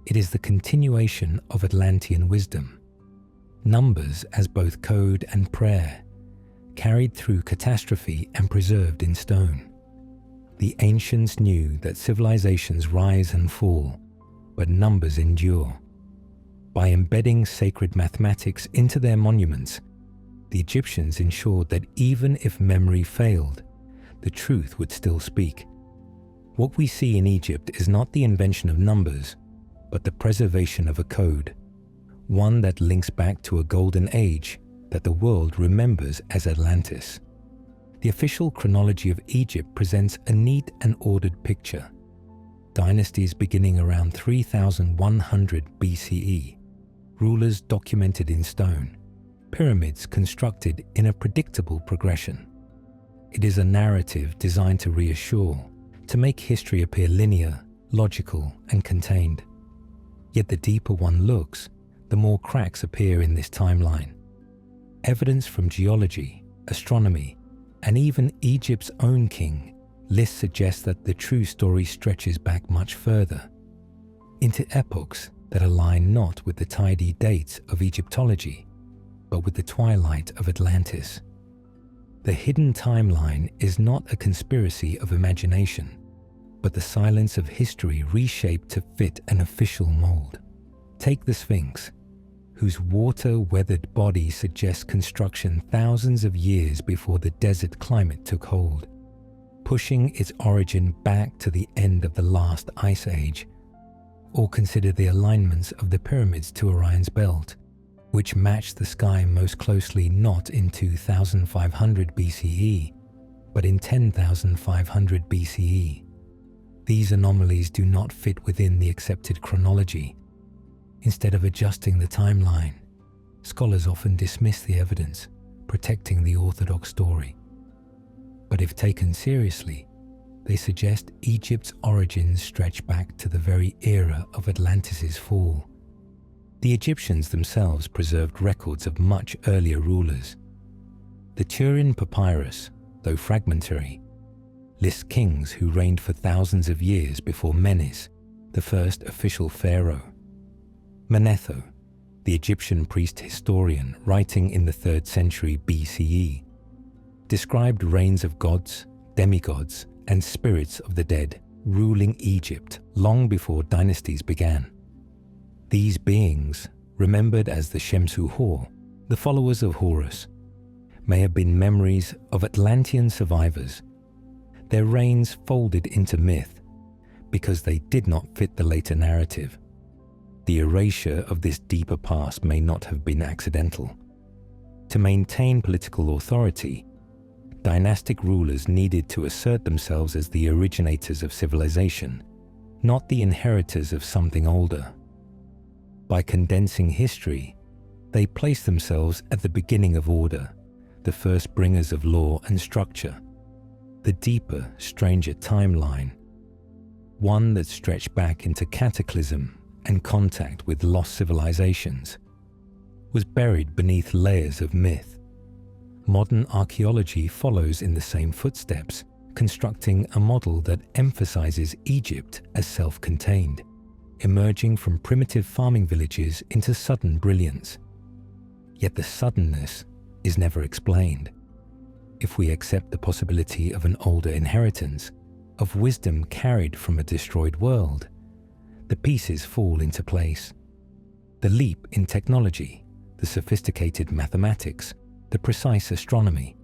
it is the continuation of Atlantean wisdom, numbers as both code and prayer, carried through catastrophe and preserved in stone. The ancients knew that civilizations rise and fall, but numbers endure. By embedding sacred mathematics into their monuments, the Egyptians ensured that even if memory failed, the truth would still speak. What we see in Egypt is not the invention of numbers, but the preservation of a code, one that links back to a golden age that the world remembers as Atlantis. The official chronology of Egypt presents a neat and ordered picture. Dynasties beginning around 3100 BCE, rulers documented in stone, pyramids constructed in a predictable progression. It is a narrative designed to reassure, to make history appear linear, logical, and contained. Yet the deeper one looks, the more cracks appear in this timeline. Evidence from geology, astronomy, and even Egypt's own king lists suggest that the true story stretches back much further, into epochs that align not with the tidy dates of Egyptology, but with the twilight of Atlantis. The hidden timeline is not a conspiracy of imagination, but the silence of history reshaped to fit an official mold. Take the Sphinx, whose water-weathered body suggests construction thousands of years before the desert climate took hold, pushing its origin back to the end of the last ice age. Or consider the alignments of the pyramids to Orion's belt, which match the sky most closely not in 2500 BCE, but in 10,500 BCE. These anomalies do not fit within the accepted chronology. Instead of adjusting the timeline, scholars often dismiss the evidence, protecting the orthodox story. But if taken seriously, they suggest Egypt's origins stretch back to the very era of Atlantis' fall. The Egyptians themselves preserved records of much earlier rulers. The Turin Papyrus, though fragmentary, lists kings who reigned for thousands of years before Menes, the first official pharaoh. Manetho, the Egyptian priest historian writing in the 3rd century BCE, described reigns of gods, demigods, and spirits of the dead ruling Egypt long before dynasties began. These beings, remembered as the Shemsu-Hor, the followers of Horus, may have been memories of Atlantean survivors, their reigns folded into myth because they did not fit the later narrative. The erasure of this deeper past may not have been accidental. To maintain political authority, dynastic rulers needed to assert themselves as the originators of civilization, not the inheritors of something older. By condensing history, they placed themselves at the beginning of order, the first bringers of law and structure. The deeper, stranger timeline, one that stretched back into cataclysm and contact with lost civilizations, was buried beneath layers of myth. Modern archaeology follows in the same footsteps, constructing a model that emphasizes Egypt as self-contained, emerging from primitive farming villages into sudden brilliance. Yet the suddenness is never explained. If we accept the possibility of an older inheritance, of wisdom carried from a destroyed world, the pieces fall into place. The leap in technology, the sophisticated mathematics, the precise astronomy,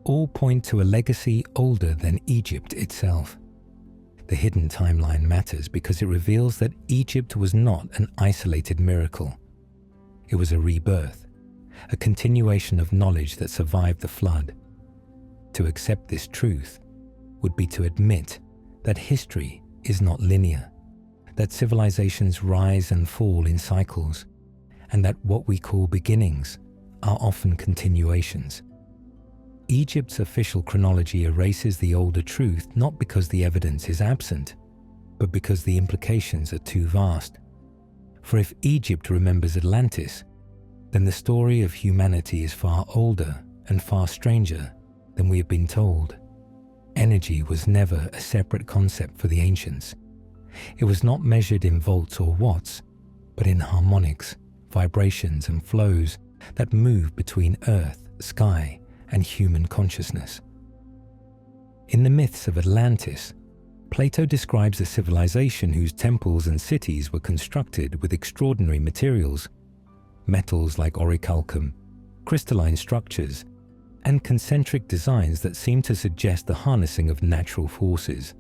all point to a legacy older than Egypt itself. The hidden timeline matters because it reveals that Egypt was not an isolated miracle. It was a rebirth, a continuation of knowledge that survived the flood. To accept this truth would be to admit that history is not linear, that civilizations rise and fall in cycles, and that what we call beginnings are often continuations. Egypt's official chronology erases the older truth not because the evidence is absent, but because the implications are too vast. For if Egypt remembers Atlantis, then the story of humanity is far older and far stranger than we have been told. Energy was never a separate concept for the ancients. It was not measured in volts or watts, but in harmonics, vibrations and flows that move between earth, sky, and human consciousness. In the myths of Atlantis, Plato describes a civilization whose temples and cities were constructed with extraordinary materials, metals like orichalcum, crystalline structures, and concentric designs that seem to suggest the harnessing of natural forces.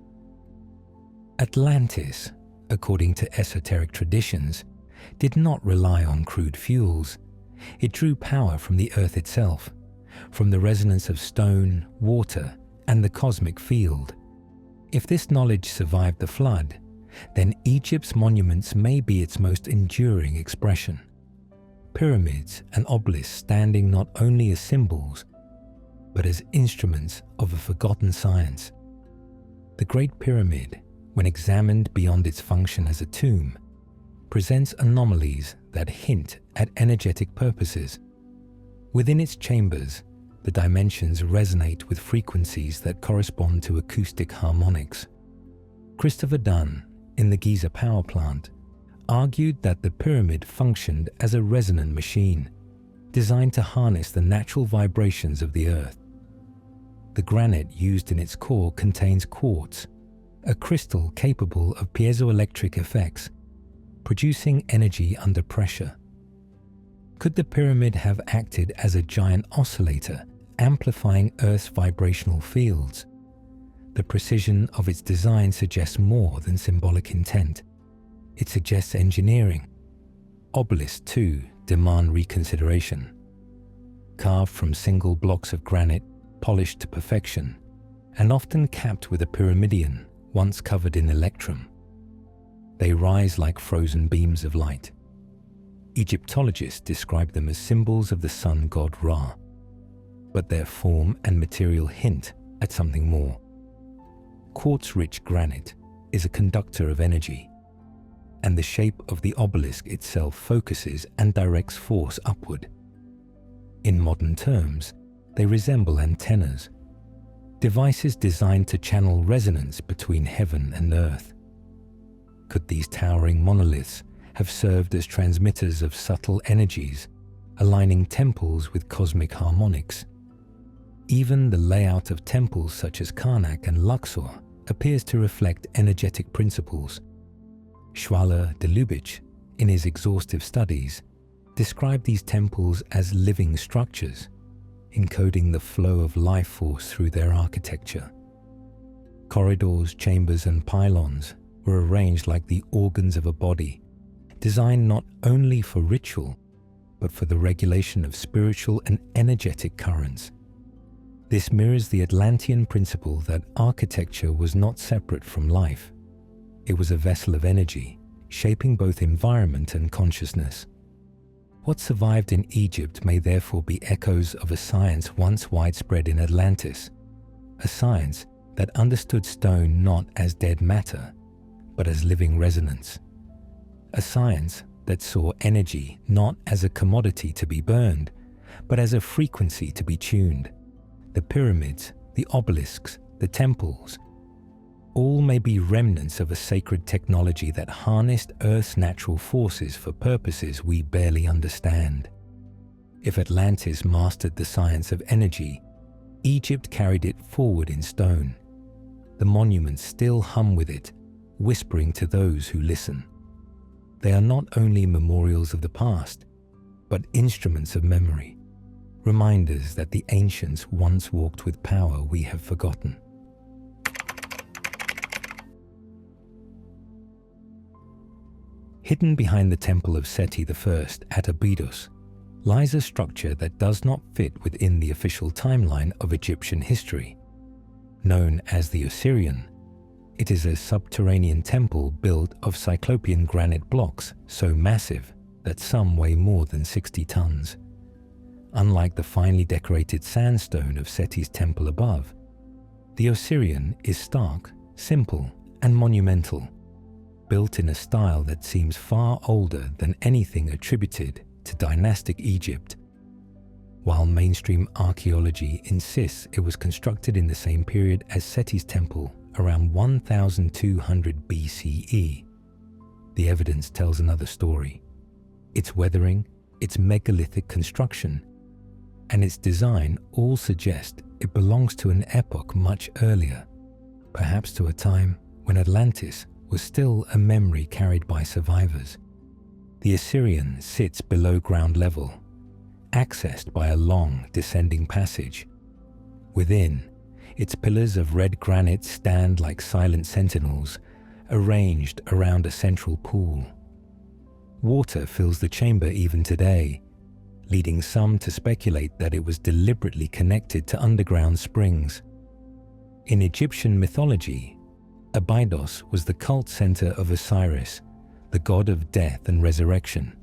Atlantis, according to esoteric traditions, did not rely on crude fuels. It drew power from the earth itself, from the resonance of stone, water, and the cosmic field. If this knowledge survived the flood, then Egypt's monuments may be its most enduring expression. Pyramids and obelisks standing not only as symbols, but as instruments of a forgotten science. The Great Pyramid, when examined beyond its function as a tomb, presents anomalies that hint at energetic purposes. Within its chambers, the dimensions resonate with frequencies that correspond to acoustic harmonics. Christopher Dunn, in the Giza power plant, argued that the pyramid functioned as a resonant machine, designed to harness the natural vibrations of the earth. The granite used in its core contains quartz, a crystal capable of piezoelectric effects, producing energy under pressure. Could the pyramid have acted as a giant oscillator, amplifying Earth's vibrational fields? The precision of its design suggests more than symbolic intent. It suggests engineering. Obelisks, too, demand reconsideration. Carved from single blocks of granite, polished to perfection, and often capped with a pyramidion once covered in electrum. They rise like frozen beams of light. Egyptologists describe them as symbols of the sun god Ra, but their form and material hint at something more. Quartz-rich granite is a conductor of energy, and the shape of the obelisk itself focuses and directs force upward. In modern terms, they resemble antennas, devices designed to channel resonance between heaven and earth. Could these towering monoliths have served as transmitters of subtle energies, aligning temples with cosmic harmonics? Even the layout of temples such as Karnak and Luxor appears to reflect energetic principles. Schwaller de Lubitsch, in his exhaustive studies, described these temples as living structures, encoding the flow of life force through their architecture. Corridors, chambers, and pylons were arranged like the organs of a body, designed not only for ritual, but for the regulation of spiritual and energetic currents. This mirrors the Atlantean principle that architecture was not separate from life. It was a vessel of energy, shaping both environment and consciousness. What survived in Egypt may therefore be echoes of a science once widespread in Atlantis, a science that understood stone not as dead matter, but as living resonance, a science that saw energy not as a commodity to be burned, but as a frequency to be tuned. The pyramids, the obelisks, the temples, all may be remnants of a sacred technology that harnessed Earth's natural forces for purposes we barely understand. If Atlantis mastered the science of energy, Egypt carried it forward in stone. The monuments still hum with it, whispering to those who listen. They are not only memorials of the past, but instruments of memory, reminders that the ancients once walked with power we have forgotten. Hidden behind the temple of Seti I at Abydos lies a structure that does not fit within the official timeline of Egyptian history. Known as the Osirian, it is a subterranean temple built of cyclopean granite blocks so massive that some weigh more than 60 tons. Unlike the finely decorated sandstone of Seti's temple above, the Osirian is stark, simple, and monumental, built in a style that seems far older than anything attributed to dynastic Egypt. While mainstream archaeology insists it was constructed in the same period as Seti's temple, around 1200 BCE, the evidence tells another story. Its weathering, its megalithic construction, and its design all suggest it belongs to an epoch much earlier, perhaps to a time when Atlantis was still a memory carried by survivors. The Osirian sits below ground level, accessed by a long descending passage. Within, its pillars of red granite stand like silent sentinels, arranged around a central pool. Water fills the chamber even today, leading some to speculate that it was deliberately connected to underground springs. In Egyptian mythology, Abydos was the cult center of Osiris, the god of death and resurrection.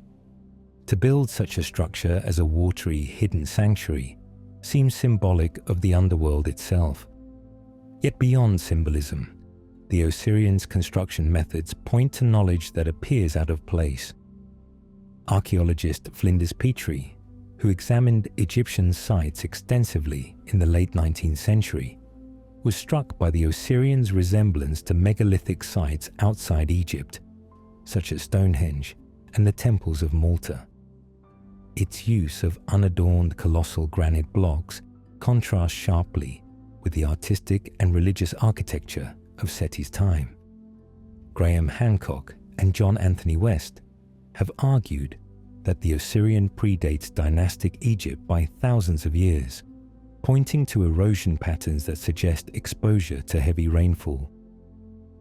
To build such a structure as a watery, hidden sanctuary seems symbolic of the underworld itself. Yet beyond symbolism, the Osirian's construction methods point to knowledge that appears out of place. Archaeologist Flinders Petrie, who examined Egyptian sites extensively in the late 19th century, was struck by the Osirian's resemblance to megalithic sites outside Egypt, such as Stonehenge and the temples of Malta. Its use of unadorned colossal granite blocks contrasts sharply with the artistic and religious architecture of Seti's time. Graham Hancock and John Anthony West have argued that the Osirian predates dynastic Egypt by thousands of years, pointing to erosion patterns that suggest exposure to heavy rainfall,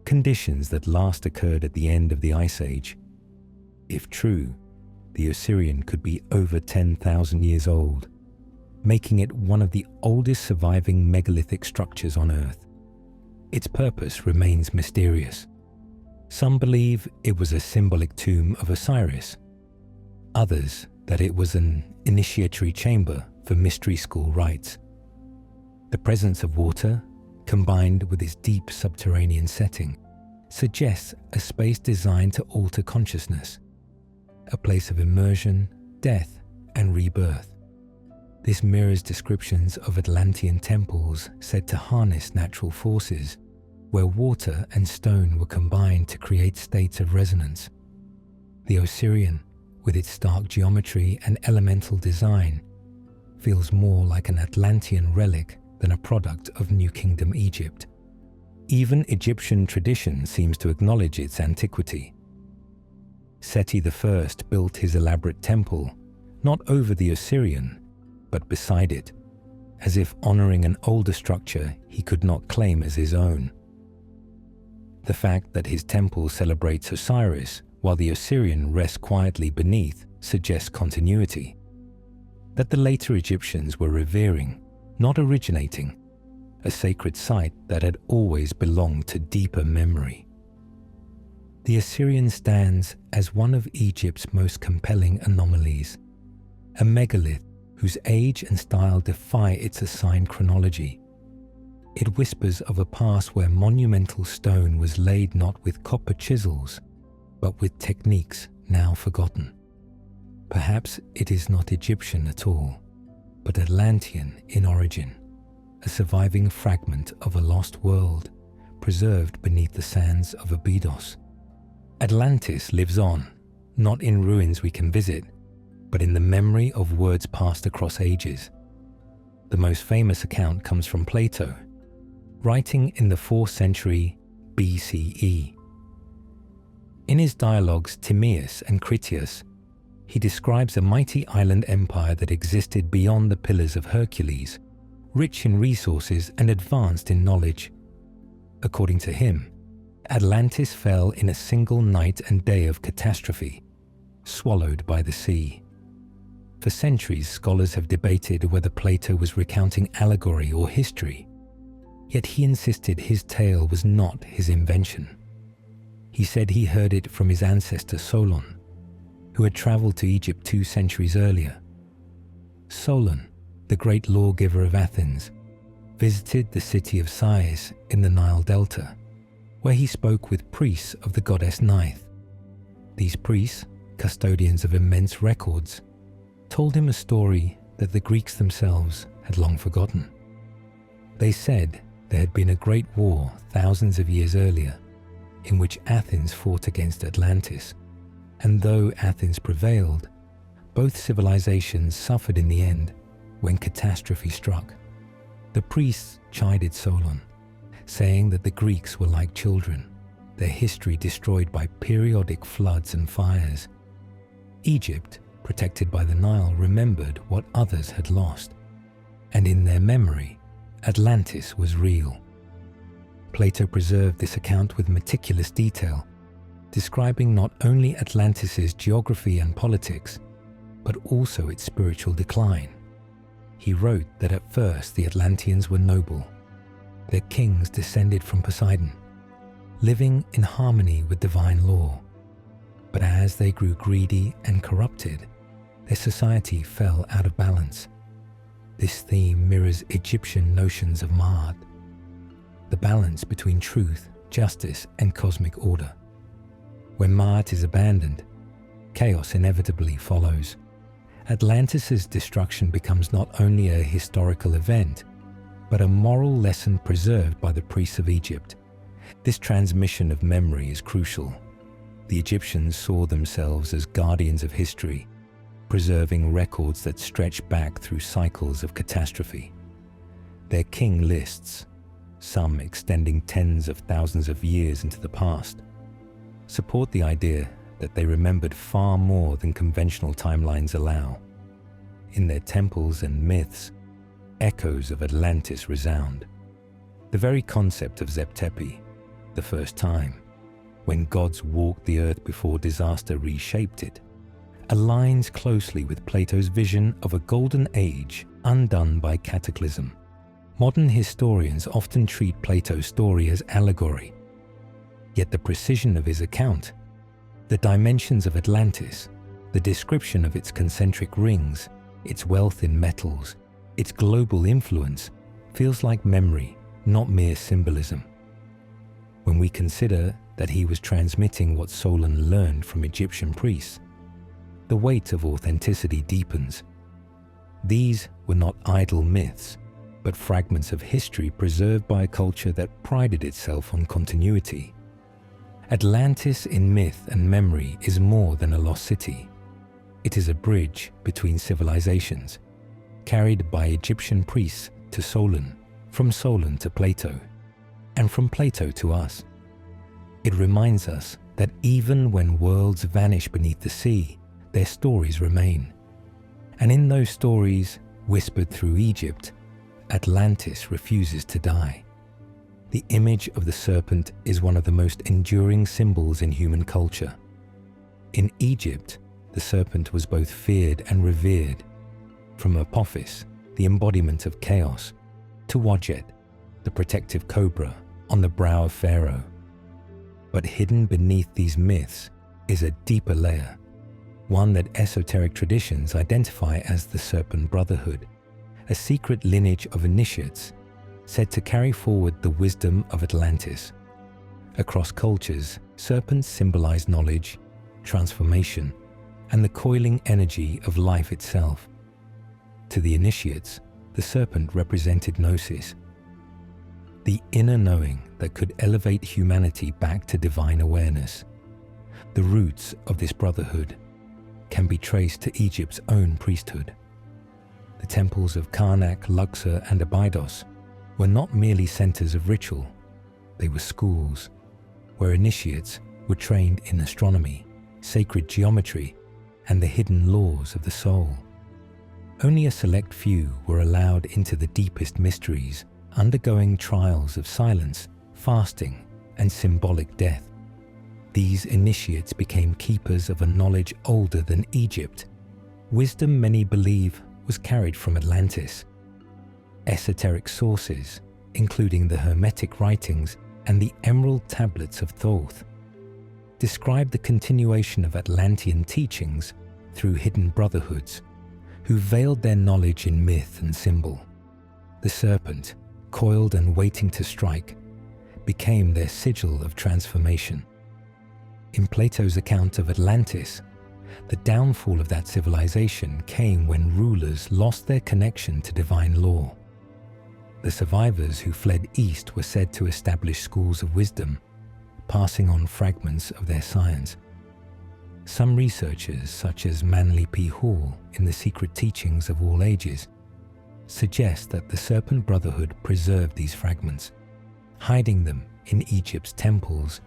conditions that last occurred at the end of the Ice Age. If true, the Osirian could be over 10,000 years old, making it one of the oldest surviving megalithic structures on Earth. Its purpose remains mysterious. Some believe it was a symbolic tomb of Osiris, others that it was an initiatory chamber for mystery school rites. The presence of water, combined with its deep subterranean setting, suggests a space designed to alter consciousness, a place of immersion, death, and rebirth. This mirrors descriptions of Atlantean temples said to harness natural forces, where water and stone were combined to create states of resonance. The Osirian, with its stark geometry and elemental design, feels more like an Atlantean relic than a product of New Kingdom Egypt. Even Egyptian tradition seems to acknowledge its antiquity. Seti I built his elaborate temple not over the Osirian, but beside it, as if honoring an older structure he could not claim as his own. The fact that his temple celebrates Osiris while the Osirian rests quietly beneath suggests continuity, that the later Egyptians were revering, not originating, a sacred site that had always belonged to deeper memory. The Osirian stands as one of Egypt's most compelling anomalies, a megalith whose age and style defy its assigned chronology. It whispers of a past where monumental stone was laid not with copper chisels, but with techniques now forgotten. Perhaps it is not Egyptian at all, but Atlantean in origin, a surviving fragment of a lost world preserved beneath the sands of Abydos. Atlantis lives on, not in ruins we can visit, but in the memory of words passed across ages. The most famous account comes from Plato, writing in the 4th century BCE. In his dialogues Timaeus and Critias, he describes a mighty island empire that existed beyond the Pillars of Hercules, rich in resources and advanced in knowledge. According to him, Atlantis fell in a single night and day of catastrophe, swallowed by the sea. For centuries, scholars have debated whether Plato was recounting allegory or history, yet he insisted his tale was not his invention. He said he heard it from his ancestor Solon, who had traveled to Egypt 2 centuries earlier. Solon, the great lawgiver of Athens, visited the city of Sais in the Nile Delta, where he spoke with priests of the goddess Neith. These priests, custodians of immense records, told him a story that the Greeks themselves had long forgotten. They said there had been a great war thousands of years earlier, in which Athens fought against Atlantis, and though Athens prevailed, both civilizations suffered in the end when catastrophe struck. The priests chided Solon, saying that the Greeks were like children, their history destroyed by periodic floods and fires. Egypt, protected by the Nile, remembered what others had lost, and in their memory, Atlantis was real. Plato preserved this account with meticulous detail, describing not only Atlantis's geography and politics, but also its spiritual decline. He wrote that at first the Atlanteans were noble. Their kings descended from Poseidon, living in harmony with divine law. But as they grew greedy and corrupted, their society fell out of balance. This theme mirrors Egyptian notions of Ma'at, the balance between truth, justice, and cosmic order. When Ma'at is abandoned, chaos inevitably follows. Atlantis' destruction becomes not only a historical event, but a moral lesson preserved by the priests of Egypt. This transmission of memory is crucial. The Egyptians saw themselves as guardians of history, preserving records that stretch back through cycles of catastrophe. Their king lists, some extending tens of thousands of years into the past, support the idea that they remembered far more than conventional timelines allow. In their temples and myths, echoes of Atlantis resound. The very concept of Zep Tepi, the first time, when gods walked the earth before disaster reshaped it, aligns closely with Plato's vision of a golden age undone by cataclysm. Modern historians often treat Plato's story as allegory, yet the precision of his account, the dimensions of Atlantis, the description of its concentric rings, its wealth in metals, its global influence, feels like memory, not mere symbolism. When we consider that he was transmitting what Solon learned from Egyptian priests, the weight of authenticity deepens. These were not idle myths, but fragments of history preserved by a culture that prided itself on continuity. Atlantis in myth and memory is more than a lost city. It is a bridge between civilizations, carried by Egyptian priests to Solon, from Solon to Plato, and from Plato to us. It reminds us that even when worlds vanish beneath the sea, their stories remain. And in those stories, whispered through Egypt, Atlantis refuses to die. The image of the serpent is one of the most enduring symbols in human culture. In Egypt, the serpent was both feared and revered, from Apophis, the embodiment of chaos, to Wadjet, the protective cobra on the brow of Pharaoh. But hidden beneath these myths is a deeper layer, one that esoteric traditions identify as the Serpent Brotherhood, a secret lineage of initiates said to carry forward the wisdom of Atlantis. Across cultures, serpents symbolize knowledge, transformation, and the coiling energy of life itself. To the initiates, the serpent represented gnosis, the inner knowing that could elevate humanity back to divine awareness. The roots of this brotherhood can be traced to Egypt's own priesthood. The temples of Karnak, Luxor, and Abydos were not merely centers of ritual, they were schools where initiates were trained in astronomy, sacred geometry, and the hidden laws of the soul. Only a select few were allowed into the deepest mysteries, undergoing trials of silence, fasting, and symbolic death. These initiates became keepers of a knowledge older than Egypt. Wisdom many believe was carried from Atlantis. Esoteric sources, including the Hermetic writings and the Emerald Tablets of Thoth, describe the continuation of Atlantean teachings through hidden brotherhoods who veiled their knowledge in myth and symbol. The serpent, coiled and waiting to strike, became their sigil of transformation. In Plato's account of Atlantis, the downfall of that civilization came when rulers lost their connection to divine law. The survivors who fled east were said to establish schools of wisdom, passing on fragments of their science. Some researchers, such as Manly P. Hall in The Secret Teachings of All Ages, suggest that the Serpent Brotherhood preserved these fragments, hiding them in Egypt's temples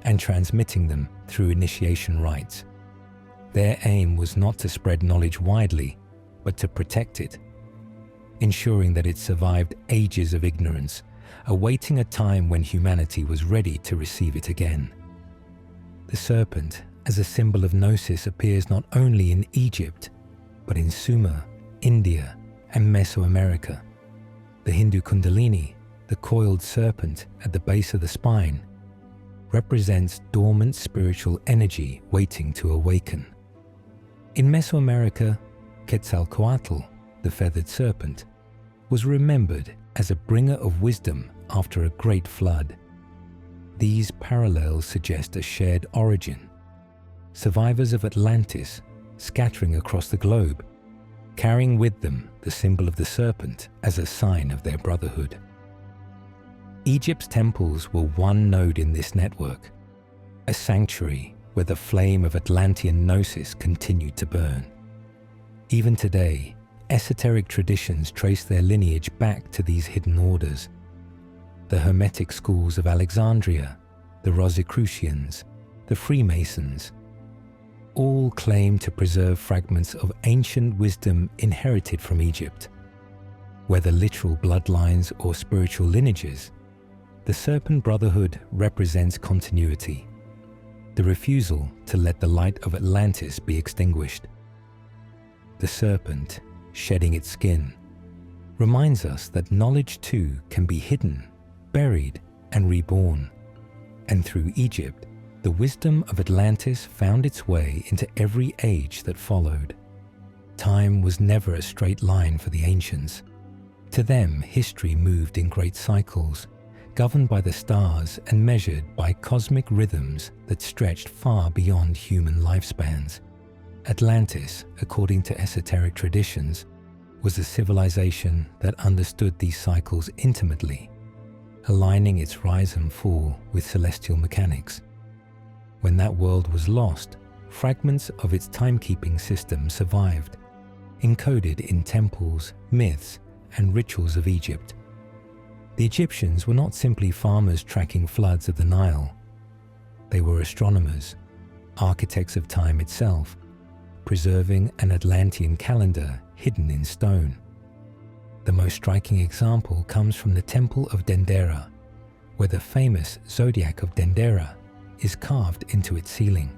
and transmitting them through initiation rites. Their aim was not to spread knowledge widely, but to protect it, ensuring that it survived ages of ignorance, awaiting a time when humanity was ready to receive it again. The serpent, as a symbol of gnosis, appears not only in Egypt, but in Sumer, India, and Mesoamerica. The Hindu Kundalini, the coiled serpent at the base of the spine, represents dormant spiritual energy waiting to awaken. In Mesoamerica, Quetzalcoatl, the feathered serpent, was remembered as a bringer of wisdom after a great flood. These parallels suggest a shared origin. Survivors of Atlantis, scattering across the globe, carrying with them the symbol of the serpent as a sign of their brotherhood. Egypt's temples were one node in this network, a sanctuary where the flame of Atlantean gnosis continued to burn. Even today, esoteric traditions trace their lineage back to these hidden orders. The Hermetic schools of Alexandria, the Rosicrucians, the Freemasons, all claim to preserve fragments of ancient wisdom inherited from Egypt. Whether literal bloodlines or spiritual lineages, the Serpent Brotherhood represents continuity, the refusal to let the light of Atlantis be extinguished. The serpent, shedding its skin, reminds us that knowledge too can be hidden, buried, and reborn. And through Egypt, the wisdom of Atlantis found its way into every age that followed. Time was never a straight line for the ancients. To them, history moved in great cycles, governed by the stars and measured by cosmic rhythms that stretched far beyond human lifespans. Atlantis, according to esoteric traditions, was a civilization that understood these cycles intimately, aligning its rise and fall with celestial mechanics. When that world was lost, fragments of its timekeeping system survived, encoded in temples, myths, and rituals of Egypt. The Egyptians were not simply farmers tracking floods of the Nile. They were astronomers, architects of time itself, preserving an Atlantean calendar hidden in stone. The most striking example comes from the Temple of Dendera, where the famous zodiac of Dendera is carved into its ceiling.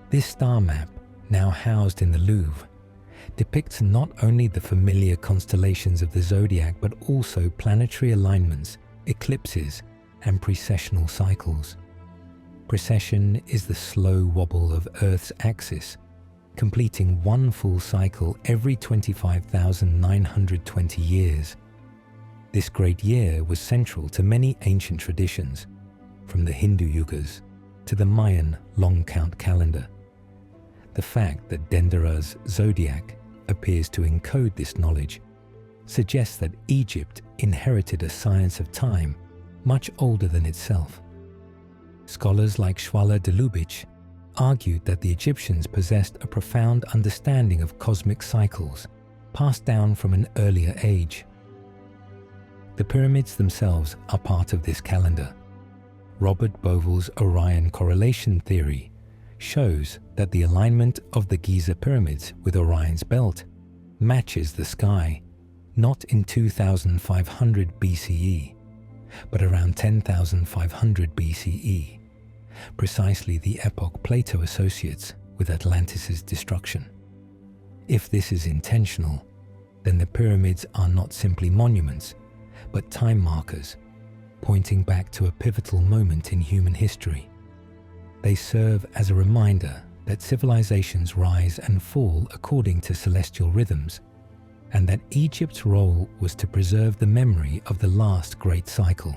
This star map, now housed in the Louvre, depicts not only the familiar constellations of the zodiac but also planetary alignments, eclipses, and precessional cycles. Precession is the slow wobble of Earth's axis, completing one full cycle every 25,920 years. This great year was central to many ancient traditions, from the Hindu Yugas to the Mayan long count calendar. The fact that Dendera's zodiac appears to encode this knowledge suggests that Egypt inherited a science of time much older than itself. Scholars like Schwaller de Lubitsch argued that the Egyptians possessed a profound understanding of cosmic cycles, passed down from an earlier age. The pyramids themselves are part of this calendar. Robert Bovell's Orion correlation theory shows that the alignment of the Giza pyramids with Orion's belt matches the sky, not in 2500 BCE, but around 10,500 BCE, precisely the epoch Plato associates with Atlantis' destruction. If this is intentional, then the pyramids are not simply monuments, but time markers, pointing back to a pivotal moment in human history. They serve as a reminder that civilizations rise and fall according to celestial rhythms, and that Egypt's role was to preserve the memory of the last great cycle.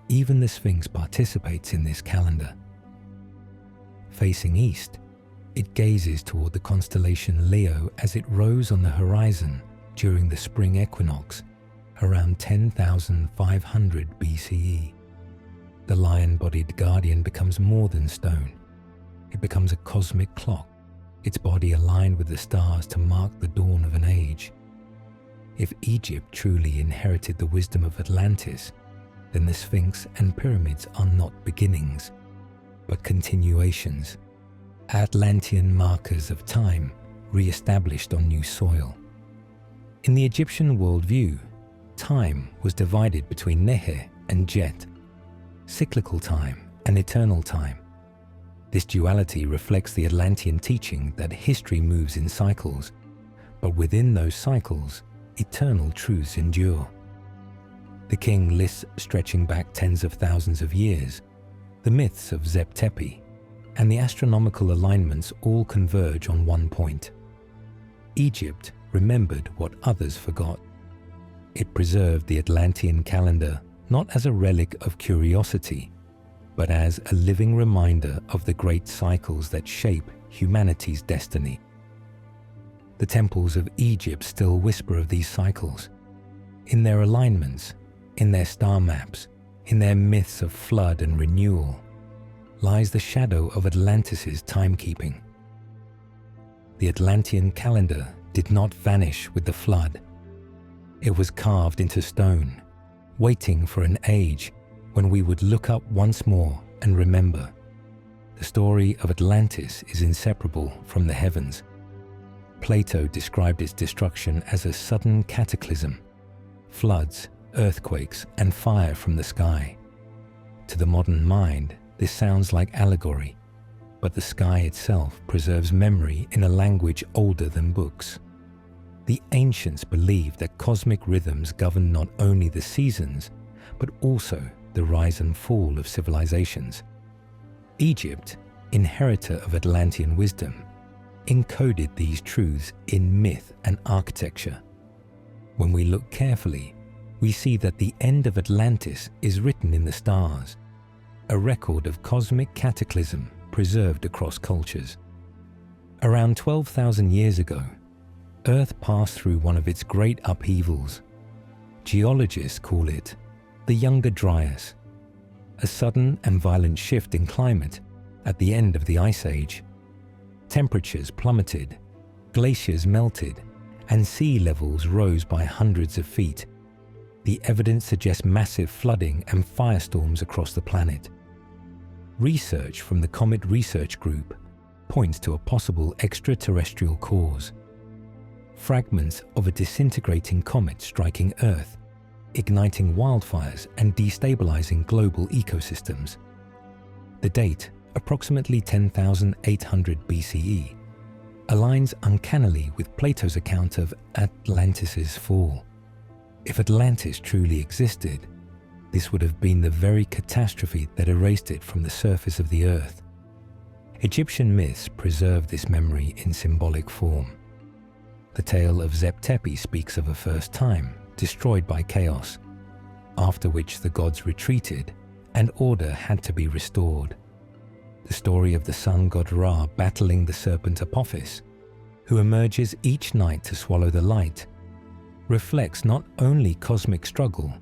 Even the Sphinx participates in this calendar. Facing east, it gazes toward the constellation Leo as it rose on the horizon during the spring equinox around 10,500 BCE. The lion-bodied guardian becomes more than stone. It becomes a cosmic clock, its body aligned with the stars to mark the dawn of an age. If Egypt truly inherited the wisdom of Atlantis, then the Sphinx and pyramids are not beginnings, but continuations, Atlantean markers of time re-established on new soil. In the Egyptian worldview, time was divided between Nehe and Jet, cyclical time and eternal time. This duality reflects the Atlantean teaching that history moves in cycles, but within those cycles, eternal truths endure. The king lists stretching back tens of thousands of years, the myths of Zep Tepi, and the astronomical alignments all converge on one point. Egypt remembered what others forgot. It preserved the Atlantean calendar not as a relic of curiosity, but as a living reminder of the great cycles that shape humanity's destiny. The temples of Egypt still whisper of these cycles. In their alignments, in their star maps, in their myths of flood and renewal, lies the shadow of Atlantis' timekeeping. The Atlantean calendar did not vanish with the flood. It was carved into stone, waiting for an age when we would look up once more and remember. The story of Atlantis is inseparable from the heavens. Plato described its destruction as a sudden cataclysm, floods, earthquakes, and fire from the sky. To the modern mind, this sounds like allegory, but the sky itself preserves memory in a language older than books. The ancients believed that cosmic rhythms govern not only the seasons, but also the rise and fall of civilizations. Egypt, inheritor of Atlantean wisdom, encoded these truths in myth and architecture. When we look carefully, we see that the end of Atlantis is written in the stars, a record of cosmic cataclysm preserved across cultures. Around 12,000 years ago, Earth passed through one of its great upheavals. Geologists call it the Younger Dryas, a sudden and violent shift in climate at the end of the Ice Age. Temperatures plummeted, glaciers melted, and sea levels rose by hundreds of feet. The evidence suggests massive flooding and firestorms across the planet. Research from the Comet Research Group points to a possible extraterrestrial cause. Fragments of a disintegrating comet striking Earth, igniting wildfires and destabilizing global ecosystems. The date, approximately 10,800 BCE, aligns uncannily with Plato's account of Atlantis' fall. If Atlantis truly existed, this would have been the very catastrophe that erased it from the surface of the earth. Egyptian myths preserve this memory in symbolic form. The tale of Zep Tepi speaks of a first time, destroyed by chaos, after which the gods retreated and order had to be restored. The story of the sun god Ra battling the serpent Apophis, who emerges each night to swallow the light, reflects not only cosmic struggle,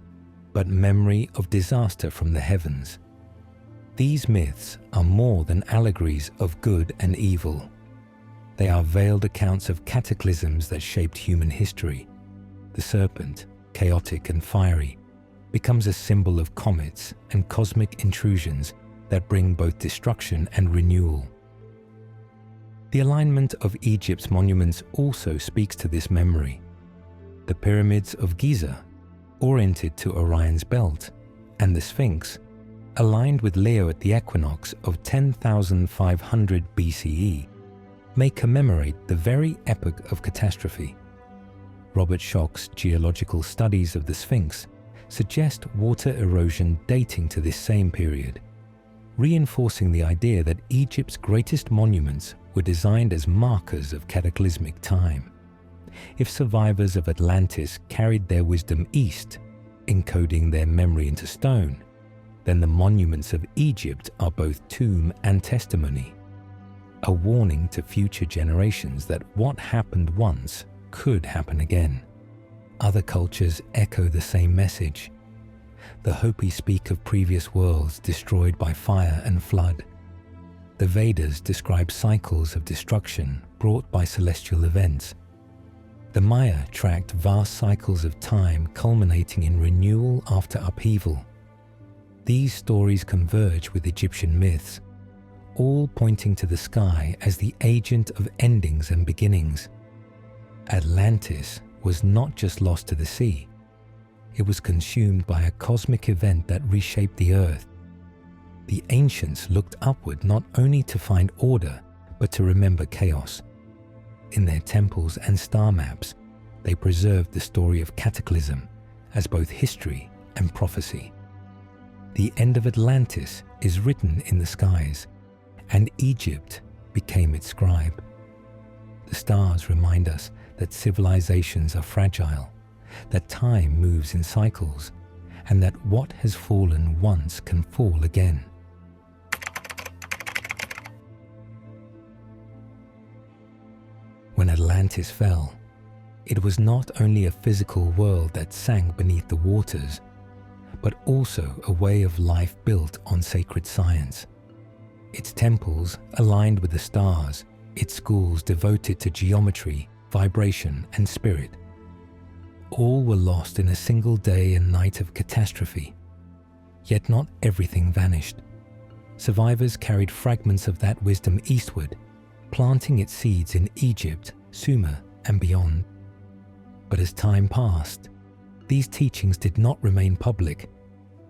but memory of disaster from the heavens. These myths are more than allegories of good and evil. They are veiled accounts of cataclysms that shaped human history. The serpent, chaotic and fiery, becomes a symbol of comets and cosmic intrusions that bring both destruction and renewal. The alignment of Egypt's monuments also speaks to this memory. The pyramids of Giza, oriented to Orion's belt, and the Sphinx, aligned with Leo at the equinox of 10,500 BCE, may commemorate the very epoch of catastrophe. Robert Schoch's geological studies of the Sphinx suggest water erosion dating to this same period, reinforcing the idea that Egypt's greatest monuments were designed as markers of cataclysmic time. If survivors of Atlantis carried their wisdom east, encoding their memory into stone, then the monuments of Egypt are both tomb and testimony, a warning to future generations that what happened once could happen again. Other cultures echo the same message. The Hopi speak of previous worlds destroyed by fire and flood. The Vedas describe cycles of destruction brought by celestial events. The Maya tracked vast cycles of time culminating in renewal after upheaval. These stories converge with Egyptian myths, all pointing to the sky as the agent of endings and beginnings. Atlantis was not just lost to the sea. It was consumed by a cosmic event that reshaped the earth. The ancients looked upward not only to find order, but to remember chaos. In their temples and star maps, they preserved the story of cataclysm as both history and prophecy. The end of Atlantis is written in the skies, and Egypt became its scribe. The stars remind us that civilizations are fragile, that time moves in cycles, and that what has fallen once can fall again. When Atlantis fell, it was not only a physical world that sank beneath the waters, but also a way of life built on sacred science. Its temples aligned with the stars, its schools devoted to geometry, vibration, and spirit. All were lost in a single day and night of catastrophe. Yet not everything vanished. Survivors carried fragments of that wisdom eastward, planting its seeds in Egypt, Sumer, and beyond. But as time passed, these teachings did not remain public.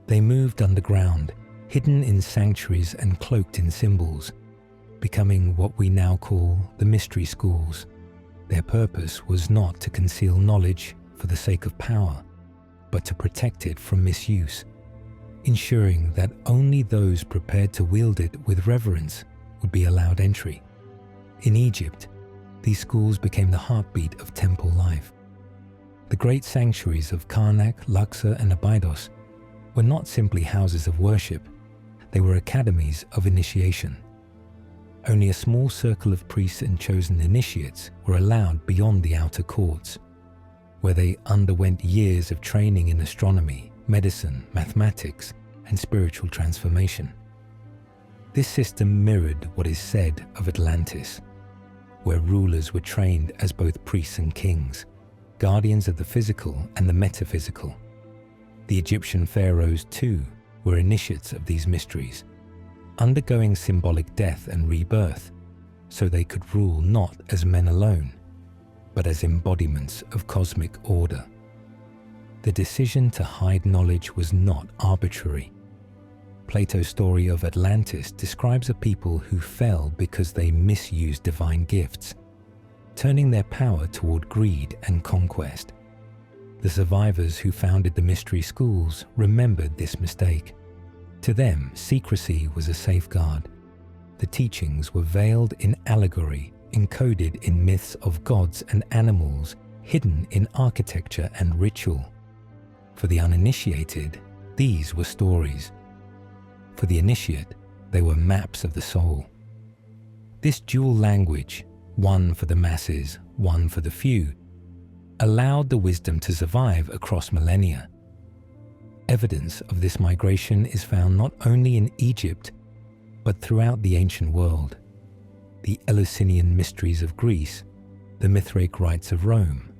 They moved underground, hidden in sanctuaries and cloaked in symbols, becoming what we now call the mystery schools. Their purpose was not to conceal knowledge for the sake of power, but to protect it from misuse, ensuring that only those prepared to wield it with reverence would be allowed entry. In Egypt, these schools became the heartbeat of temple life. The great sanctuaries of Karnak, Luxor, and Abydos were not simply houses of worship, they were academies of initiation. Only a small circle of priests and chosen initiates were allowed beyond the outer courts, where they underwent years of training in astronomy, medicine, mathematics, and spiritual transformation. This system mirrored what is said of Atlantis, where rulers were trained as both priests and kings, guardians of the physical and the metaphysical. The Egyptian pharaohs, too, were initiates of these mysteries, undergoing symbolic death and rebirth, so they could rule not as men alone, but as embodiments of cosmic order. The decision to hide knowledge was not arbitrary. Plato's story of Atlantis describes a people who fell because they misused divine gifts, turning their power toward greed and conquest. The survivors who founded the mystery schools remembered this mistake. To them, secrecy was a safeguard. The teachings were veiled in allegory, encoded in myths of gods and animals, hidden in architecture and ritual. For the uninitiated, these were stories. For the initiate, they were maps of the soul. This dual language, one for the masses, one for the few, allowed the wisdom to survive across millennia. Evidence of this migration is found not only in Egypt, but throughout the ancient world. the Eleusinian mysteries of Greece, the Mithraic rites of Rome,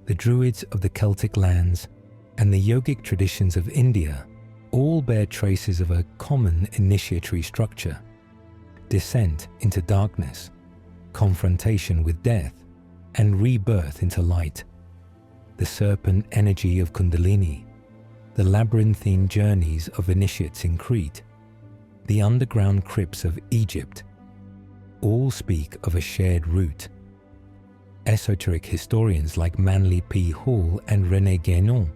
the Druids of the Celtic lands, and the yogic traditions of India all bear traces of a common initiatory structure: descent into darkness, confrontation with death, and rebirth into light. The serpent energy of Kundalini, the labyrinthine journeys of initiates in Crete, the underground crypts of Egypt, all speak of a shared root. Esoteric historians like Manly P. Hall and René Guénon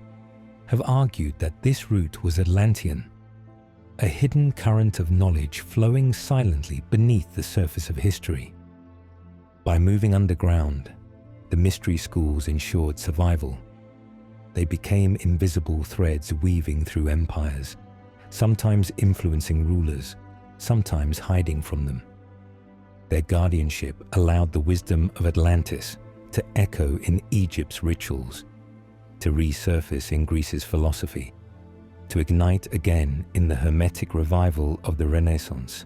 have argued that this root was Atlantean, a hidden current of knowledge flowing silently beneath the surface of history. By moving underground, the mystery schools ensured survival. They became invisible threads weaving through empires, sometimes influencing rulers, sometimes hiding from them. Their guardianship allowed the wisdom of Atlantis to echo in Egypt's rituals, to resurface in Greece's philosophy, to ignite again in the Hermetic revival of the Renaissance.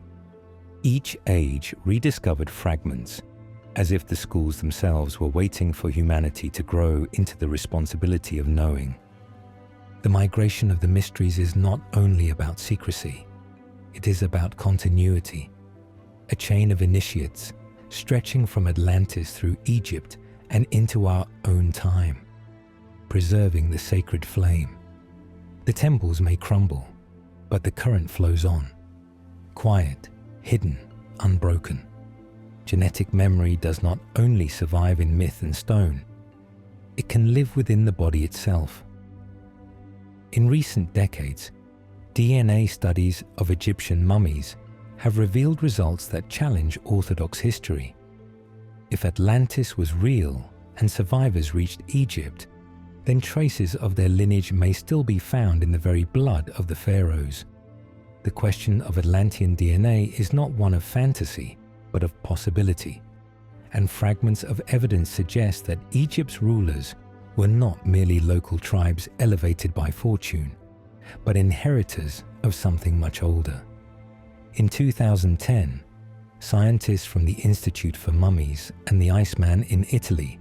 Each age rediscovered fragments, as if the schools themselves were waiting for humanity to grow into the responsibility of knowing. The migration of the mysteries is not only about secrecy, it is about continuity, a chain of initiates stretching from Atlantis through Egypt and into our own time, preserving the sacred flame. The temples may crumble, but the current flows on, quiet, hidden, unbroken. Genetic memory does not only survive in myth and stone, it can live within the body itself. In recent decades, DNA studies of Egyptian mummies have revealed results that challenge orthodox history. If Atlantis was real and survivors reached Egypt, then traces of their lineage may still be found in the very blood of the pharaohs. The question of Atlantean DNA is not one of fantasy, but of possibility, and fragments of evidence suggest that Egypt's rulers were not merely local tribes elevated by fortune, but inheritors of something much older. In 2010, scientists from the Institute for Mummies and the Iceman in Italy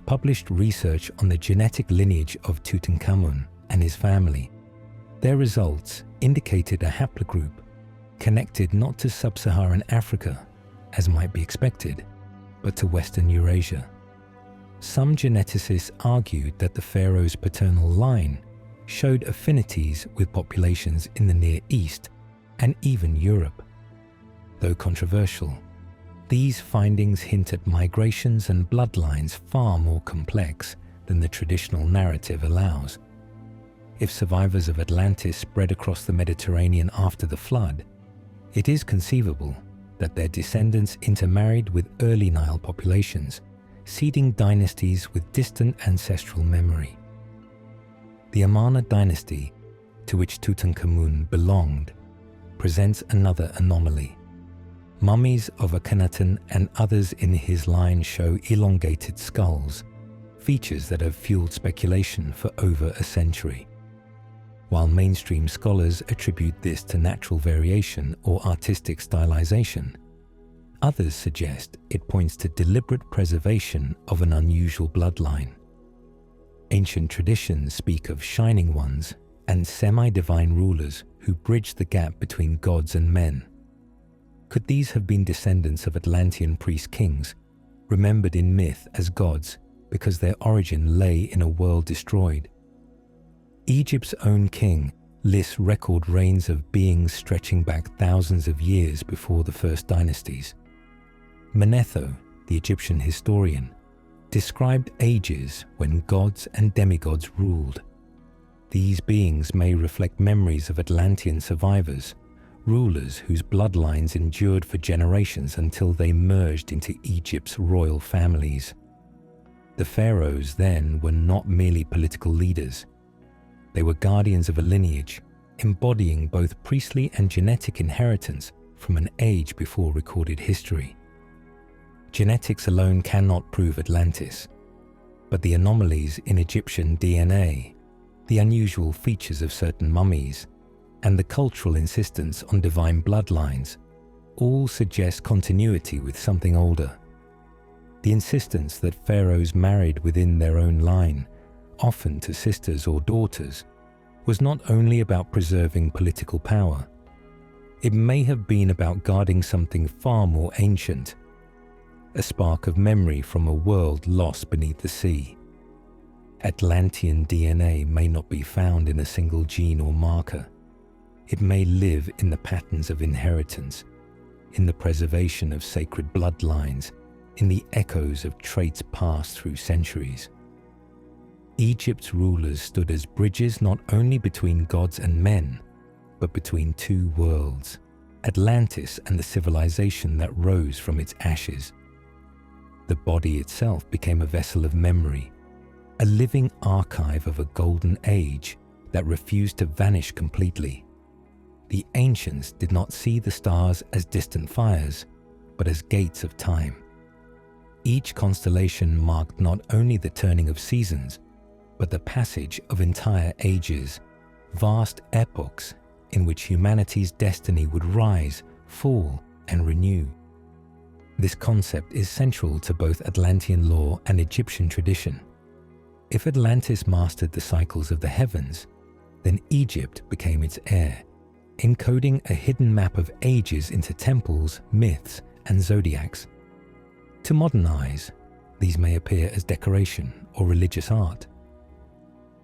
published research on the genetic lineage of Tutankhamun and his family. Their results indicated a haplogroup connected not to sub-Saharan Africa, as might be expected, but to Western Eurasia. Some geneticists argued that the pharaoh's paternal line showed affinities with populations in the Near East and even Europe. Though controversial, these findings hint at migrations and bloodlines far more complex than the traditional narrative allows. If survivors of Atlantis spread across the Mediterranean after the flood, it is conceivable that their descendants intermarried with early Nile populations, seeding dynasties with distant ancestral memory. The Amarna dynasty, to which Tutankhamun belonged, presents another anomaly. Mummies of Akhenaten and others in his line show elongated skulls, features that have fueled speculation for over a century. While mainstream scholars attribute this to natural variation or artistic stylization, others suggest it points to deliberate preservation of an unusual bloodline. Ancient traditions speak of shining ones and semi-divine rulers who bridge the gap between gods and men. Could these have been descendants of Atlantean priest-kings, remembered in myth as gods because their origin lay in a world destroyed? Egypt's own king lists record reigns of beings stretching back thousands of years before the first dynasties. Manetho, the Egyptian historian, described ages when gods and demigods ruled. These beings may reflect memories of Atlantean survivors, rulers whose bloodlines endured for generations until they merged into Egypt's royal families. The pharaohs then were not merely political leaders. They were guardians of a lineage, embodying both priestly and genetic inheritance from an age before recorded history. Genetics alone cannot prove Atlantis, but the anomalies in Egyptian DNA, the unusual features of certain mummies, and the cultural insistence on divine bloodlines all suggest continuity with something older. The insistence that pharaohs married within their own line, often to sisters or daughters, was not only about preserving political power. It may have been about guarding something far more ancient, a spark of memory from a world lost beneath the sea. Atlantean DNA may not be found in a single gene or marker. It may live in the patterns of inheritance, in the preservation of sacred bloodlines, in the echoes of traits passed through centuries. Egypt's rulers stood as bridges not only between gods and men, but between two worlds, Atlantis and the civilization that rose from its ashes. The body itself became a vessel of memory, a living archive of a golden age that refused to vanish completely. The ancients did not see the stars as distant fires, but as gates of time. Each constellation marked not only the turning of seasons, but the passage of entire ages, vast epochs in which humanity's destiny would rise, fall, and renew. This concept is central to both Atlantean lore and Egyptian tradition. If Atlantis mastered the cycles of the heavens, then Egypt became its heir, encoding a hidden map of ages into temples, myths, and zodiacs. To modern eyes, these may appear as decoration or religious art.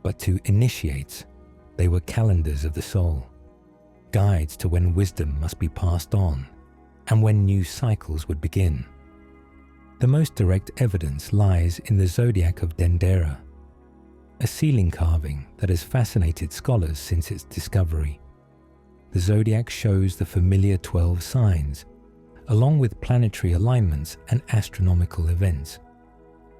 But to initiates, they were calendars of the soul, guides to when wisdom must be passed on and when new cycles would begin. The most direct evidence lies in the zodiac of Dendera, a ceiling carving that has fascinated scholars since its discovery. The zodiac shows the familiar 12 signs, along with planetary alignments and astronomical events.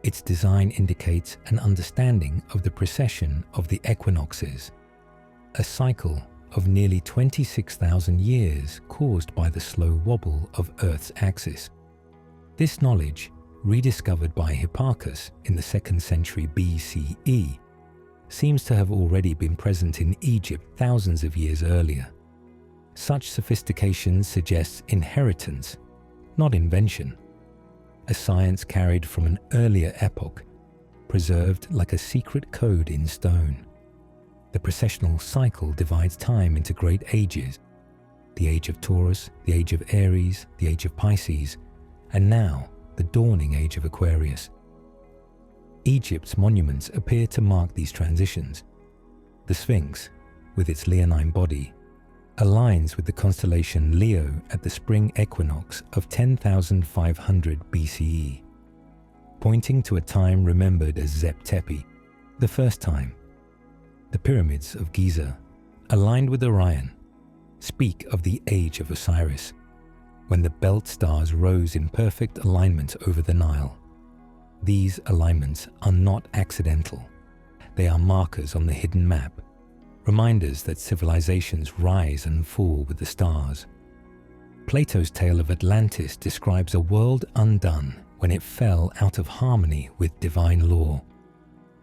Its design indicates an understanding of the precession of the equinoxes, a cycle of nearly 26,000 years caused by the slow wobble of Earth's axis. This knowledge, rediscovered by Hipparchus in the 2nd century BCE, seems to have already been present in Egypt thousands of years earlier. Such sophistication suggests inheritance, not invention, a science carried from an earlier epoch, preserved like a secret code in stone. The precessional cycle divides time into great ages: the age of Taurus, the age of Aries, the age of Pisces, and now the dawning age of Aquarius. Egypt's monuments appear to mark these transitions. The Sphinx, with its leonine body, aligns with the constellation Leo at the spring equinox of 10,500 BCE, pointing to a time remembered as Zep Tepi, the first time. The pyramids of Giza, aligned with Orion, speak of the age of Osiris, when the belt stars rose in perfect alignment over the Nile. These alignments are not accidental. They are markers on the hidden map, reminders that civilizations rise and fall with the stars. Plato's tale of Atlantis describes a world undone when it fell out of harmony with divine law.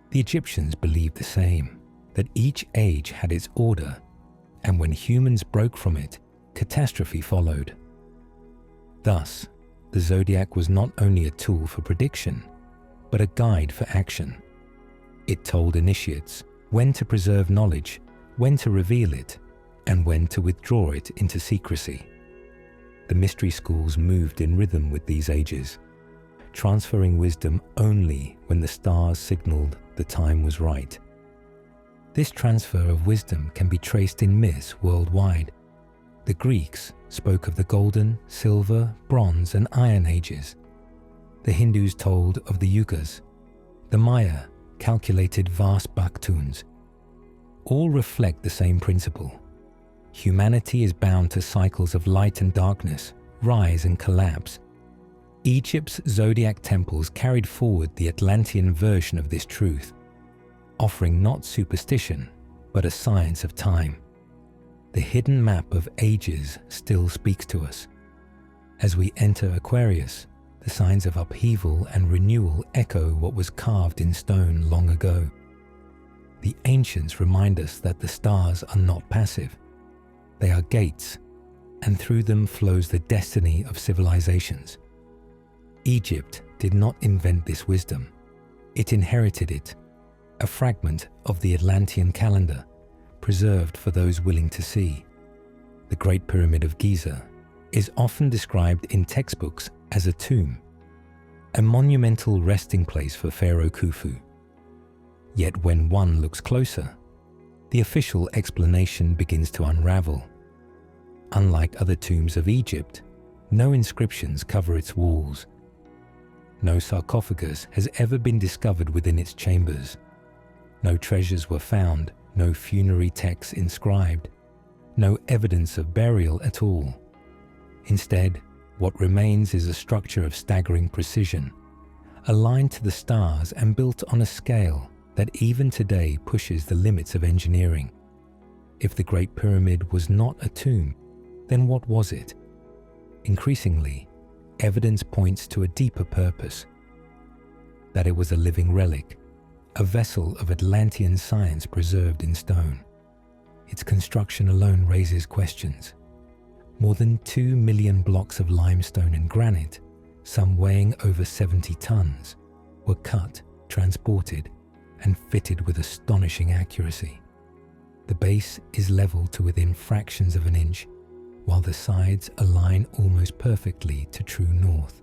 The Egyptians believed the same, that each age had its order, and when humans broke from it, catastrophe followed. Thus, the zodiac was not only a tool for prediction, but a guide for action. It told initiates when to preserve knowledge, when to reveal it, and when to withdraw it into secrecy. The mystery schools moved in rhythm with these ages, transferring wisdom only when the stars signaled the time was right. This transfer of wisdom can be traced in myths worldwide. The Greeks spoke of the golden, silver, bronze, and iron ages. The Hindus told of the yugas. The Maya calculated vast baktuns. All reflect the same principle. Humanity is bound to cycles of light and darkness, rise and collapse. Egypt's zodiac temples carried forward the Atlantean version of this truth, offering not superstition, but a science of time. The hidden map of ages still speaks to us. As we enter Aquarius, the signs of upheaval and renewal echo what was carved in stone long ago. The ancients remind us that the stars are not passive. They are gates, and through them flows the destiny of civilizations. Egypt did not invent this wisdom. It inherited it, a fragment of the Atlantean calendar, preserved for those willing to see. The Great Pyramid of Giza is often described in textbooks as a tomb, a monumental resting place for Pharaoh Khufu. Yet when one looks closer, the official explanation begins to unravel. Unlike other tombs of Egypt, no inscriptions cover its walls. No sarcophagus has ever been discovered within its chambers. No treasures were found, no funerary texts inscribed, no evidence of burial at all. Instead, what remains is a structure of staggering precision, aligned to the stars and built on a scale that even today pushes the limits of engineering. If the Great Pyramid was not a tomb, then what was it? Increasingly, evidence points to a deeper purpose, that it was a living relic, a vessel of Atlantean science preserved in stone. Its construction alone raises questions. More than 2 million blocks of limestone and granite, some weighing over 70 tons, were cut, transported, and fitted with astonishing accuracy. The base is level to within fractions of an inch, while the sides align almost perfectly to true north.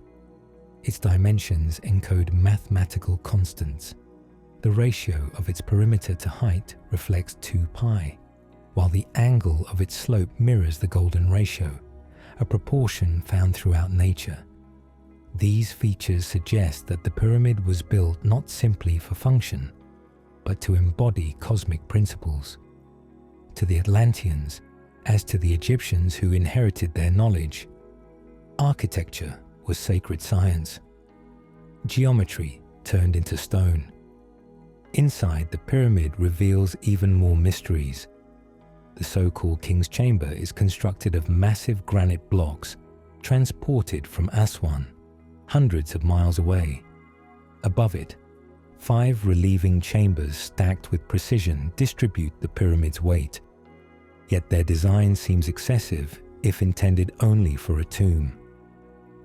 Its dimensions encode mathematical constants. The ratio of its perimeter to height reflects 2 pi, while the angle of its slope mirrors the golden ratio, a proportion found throughout nature. These features suggest that the pyramid was built not simply for function, but to embody cosmic principles. To the Atlanteans, as to the Egyptians who inherited their knowledge, architecture was sacred science. Geometry turned into stone. Inside, the pyramid reveals even more mysteries. The so-called King's Chamber is constructed of massive granite blocks transported from Aswan, hundreds of miles away. Above it, 5 relieving chambers stacked with precision distribute the pyramid's weight. Yet their design seems excessive if intended only for a tomb.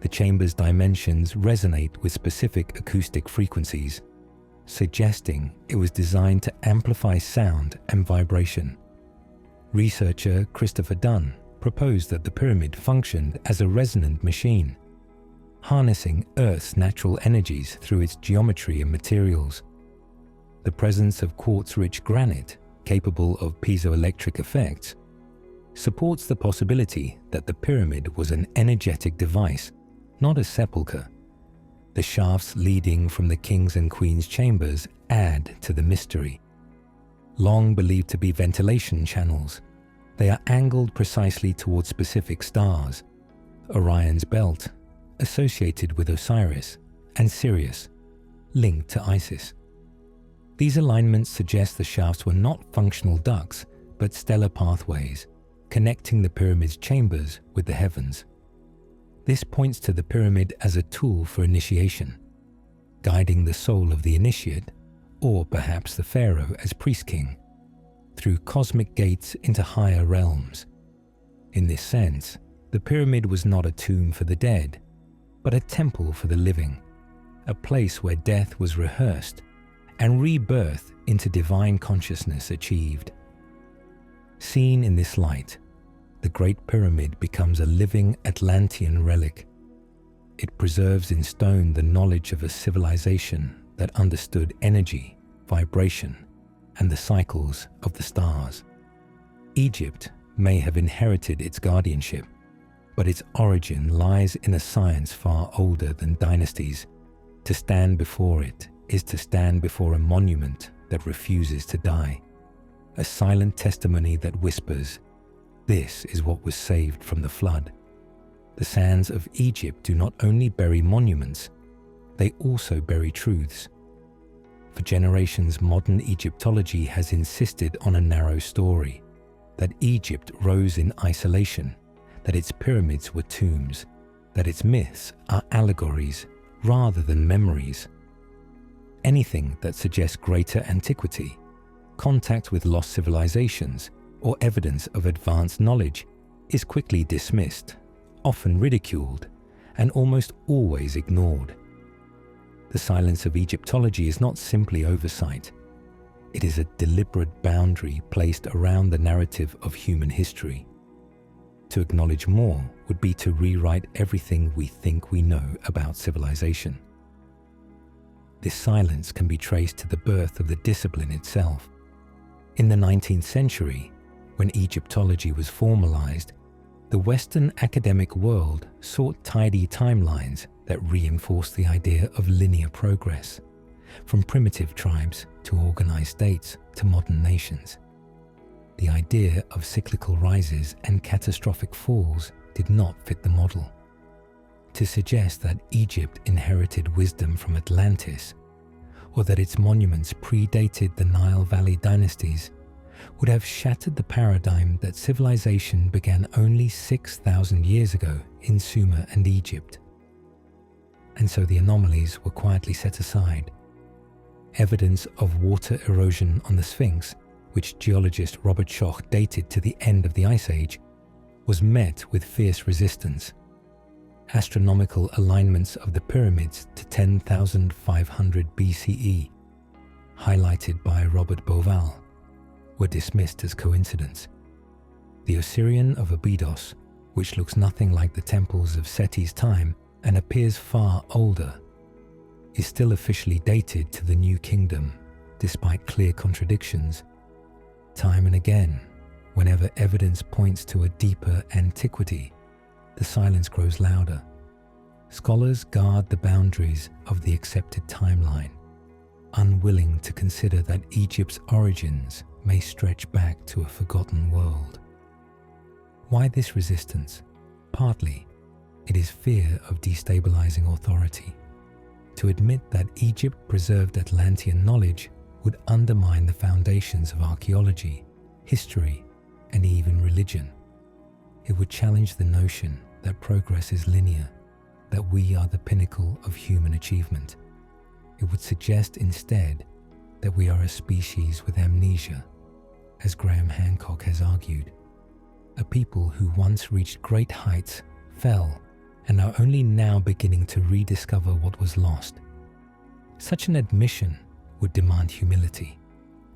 The chamber's dimensions resonate with specific acoustic frequencies, suggesting it was designed to amplify sound and vibration. Researcher Christopher Dunn proposed that the pyramid functioned as a resonant machine, harnessing Earth's natural energies through its geometry and materials. The presence of quartz-rich granite, capable of piezoelectric effects, supports the possibility that the pyramid was an energetic device, not a sepulchre. The shafts leading from the king's and queen's chambers add to the mystery. Long believed to be ventilation channels, they are angled precisely towards specific stars: Orion's belt, associated with Osiris, and Sirius, linked to Isis. These alignments suggest the shafts were not functional ducts, but stellar pathways, connecting the pyramid's chambers with the heavens. This points to the pyramid as a tool for initiation, guiding the soul of the initiate, or perhaps the pharaoh as priest-king, through cosmic gates into higher realms. In this sense, the pyramid was not a tomb for the dead, but a temple for the living, a place where death was rehearsed and rebirth into divine consciousness achieved. Seen in this light, the Great Pyramid becomes a living Atlantean relic. It preserves in stone the knowledge of a civilization that understood energy, vibration, and the cycles of the stars. Egypt may have inherited its guardianship, but its origin lies in a science far older than dynasties. To stand before it is to stand before a monument that refuses to die, a silent testimony that whispers, "This is what was saved from the flood." The sands of Egypt do not only bury monuments, they also bury truths. For generations, modern Egyptology has insisted on a narrow story, that Egypt rose in isolation, that its pyramids were tombs, that its myths are allegories rather than memories. Anything that suggests greater antiquity, contact with lost civilizations, or evidence of advanced knowledge is quickly dismissed, often ridiculed, and almost always ignored. The silence of Egyptology is not simply oversight. It is a deliberate boundary placed around the narrative of human history. To acknowledge more would be to rewrite everything we think we know about civilization. This silence can be traced to the birth of the discipline itself. In the 19th century, when Egyptology was formalized, the Western academic world sought tidy timelines that reinforced the idea of linear progress, from primitive tribes to organized states to modern nations. The idea of cyclical rises and catastrophic falls did not fit the model. To suggest that Egypt inherited wisdom from Atlantis, or that its monuments predated the Nile Valley dynasties, would have shattered the paradigm that civilization began only 6,000 years ago in Sumer and Egypt. And so the anomalies were quietly set aside. Evidence of water erosion on the Sphinx, which geologist Robert Schoch dated to the end of the Ice Age, was met with fierce resistance. Astronomical alignments of the pyramids to 10,500 BCE, highlighted by Robert Bauval, were dismissed as coincidence. The Osirian of Abydos, which looks nothing like the temples of Seti's time and appears far older, is still officially dated to the New Kingdom, despite clear contradictions. Time and again, whenever evidence points to a deeper antiquity, the silence grows louder. Scholars guard the boundaries of the accepted timeline, unwilling to consider that Egypt's origins may stretch back to a forgotten world. Why this resistance? Partly, it is fear of destabilizing authority. To admit that Egypt preserved Atlantean knowledge would undermine the foundations of archaeology, history, and even religion. It would challenge the notion that progress is linear, that we are the pinnacle of human achievement. It would suggest instead that we are a species with amnesia, as Graham Hancock has argued. A people who once reached great heights fell and are only now beginning to rediscover what was lost. Such an admission would demand humility,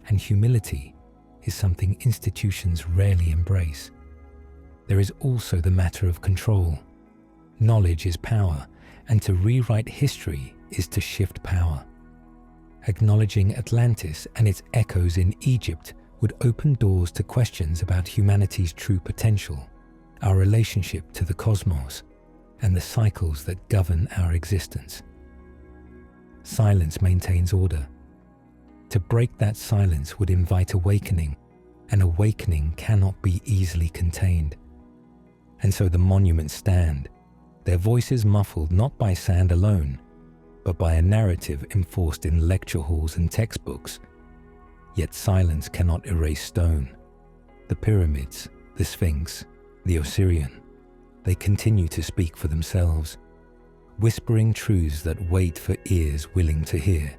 and humility is something institutions rarely embrace. There is also the matter of control. Knowledge is power, and to rewrite history is to shift power. Acknowledging Atlantis and its echoes in Egypt would open doors to questions about humanity's true potential, our relationship to the cosmos, and the cycles that govern our existence. Silence maintains order. To break that silence would invite awakening, and awakening cannot be easily contained. And so the monuments stand, their voices muffled not by sand alone, but by a narrative enforced in lecture halls and textbooks. Yet silence cannot erase stone. The pyramids, the Sphinx, the Osirian, they continue to speak for themselves, whispering truths that wait for ears willing to hear.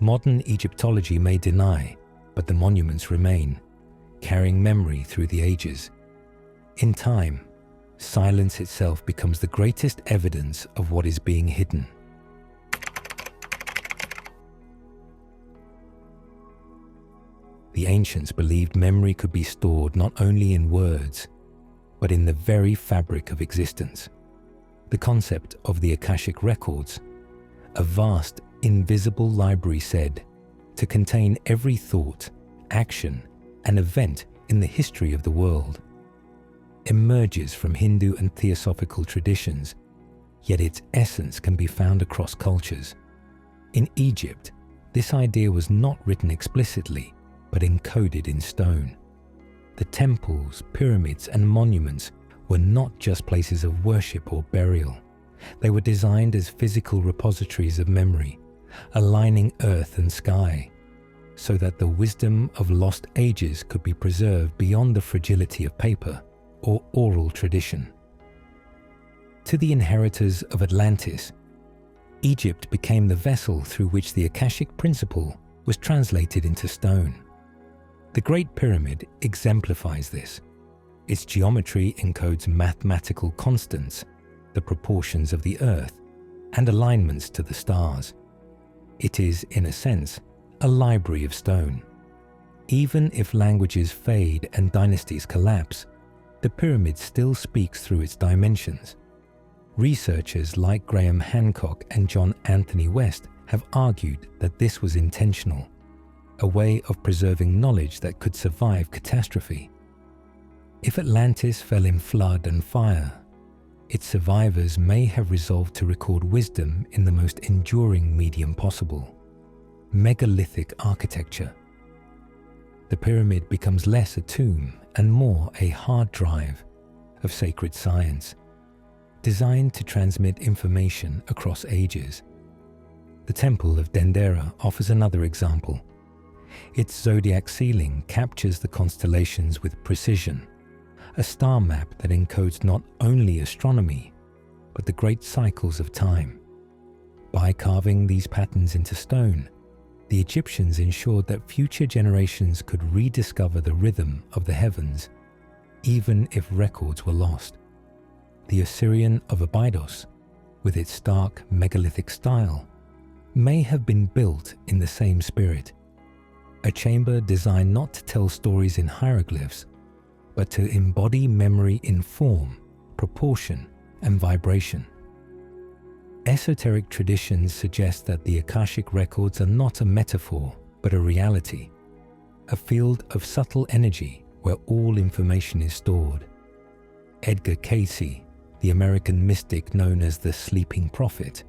Modern Egyptology may deny, but the monuments remain, carrying memory through the ages. In time, silence itself becomes the greatest evidence of what is being hidden. The ancients believed memory could be stored not only in words, but in the very fabric of existence. The concept of the Akashic records, a vast, invisible library said to contain every thought, action, and event in the history of the world, emerges from Hindu and theosophical traditions, yet its essence can be found across cultures. In Egypt, this idea was not written explicitly, but encoded in stone. The temples, pyramids, and monuments were not just places of worship or burial. They were designed as physical repositories of memory, aligning earth and sky, so that the wisdom of lost ages could be preserved beyond the fragility of paper or oral tradition. To the inheritors of Atlantis, Egypt became the vessel through which the Akashic principle was translated into stone. The Great Pyramid exemplifies this. Its geometry encodes mathematical constants, the proportions of the Earth, and alignments to the stars. It is, in a sense, a library of stone. Even if languages fade and dynasties collapse, the pyramid still speaks through its dimensions. Researchers like Graham Hancock and John Anthony West have argued that this was intentional, a way of preserving knowledge that could survive catastrophe. If Atlantis fell in flood and fire, its survivors may have resolved to record wisdom in the most enduring medium possible: megalithic architecture. The pyramid becomes less a tomb and more a hard drive of sacred science, designed to transmit information across ages. The Temple of Dendera offers another example. Its zodiac ceiling captures the constellations with precision, a star map that encodes not only astronomy, but the great cycles of time. By carving these patterns into stone, the Egyptians ensured that future generations could rediscover the rhythm of the heavens, even if records were lost. The Assyrian of Abydos, with its stark megalithic style, may have been built in the same spirit, a chamber designed not to tell stories in hieroglyphs, but to embody memory in form, proportion, and vibration. Esoteric traditions suggest that the Akashic records are not a metaphor, but a reality, a field of subtle energy where all information is stored. Edgar Cayce, the American mystic known as the Sleeping Prophet,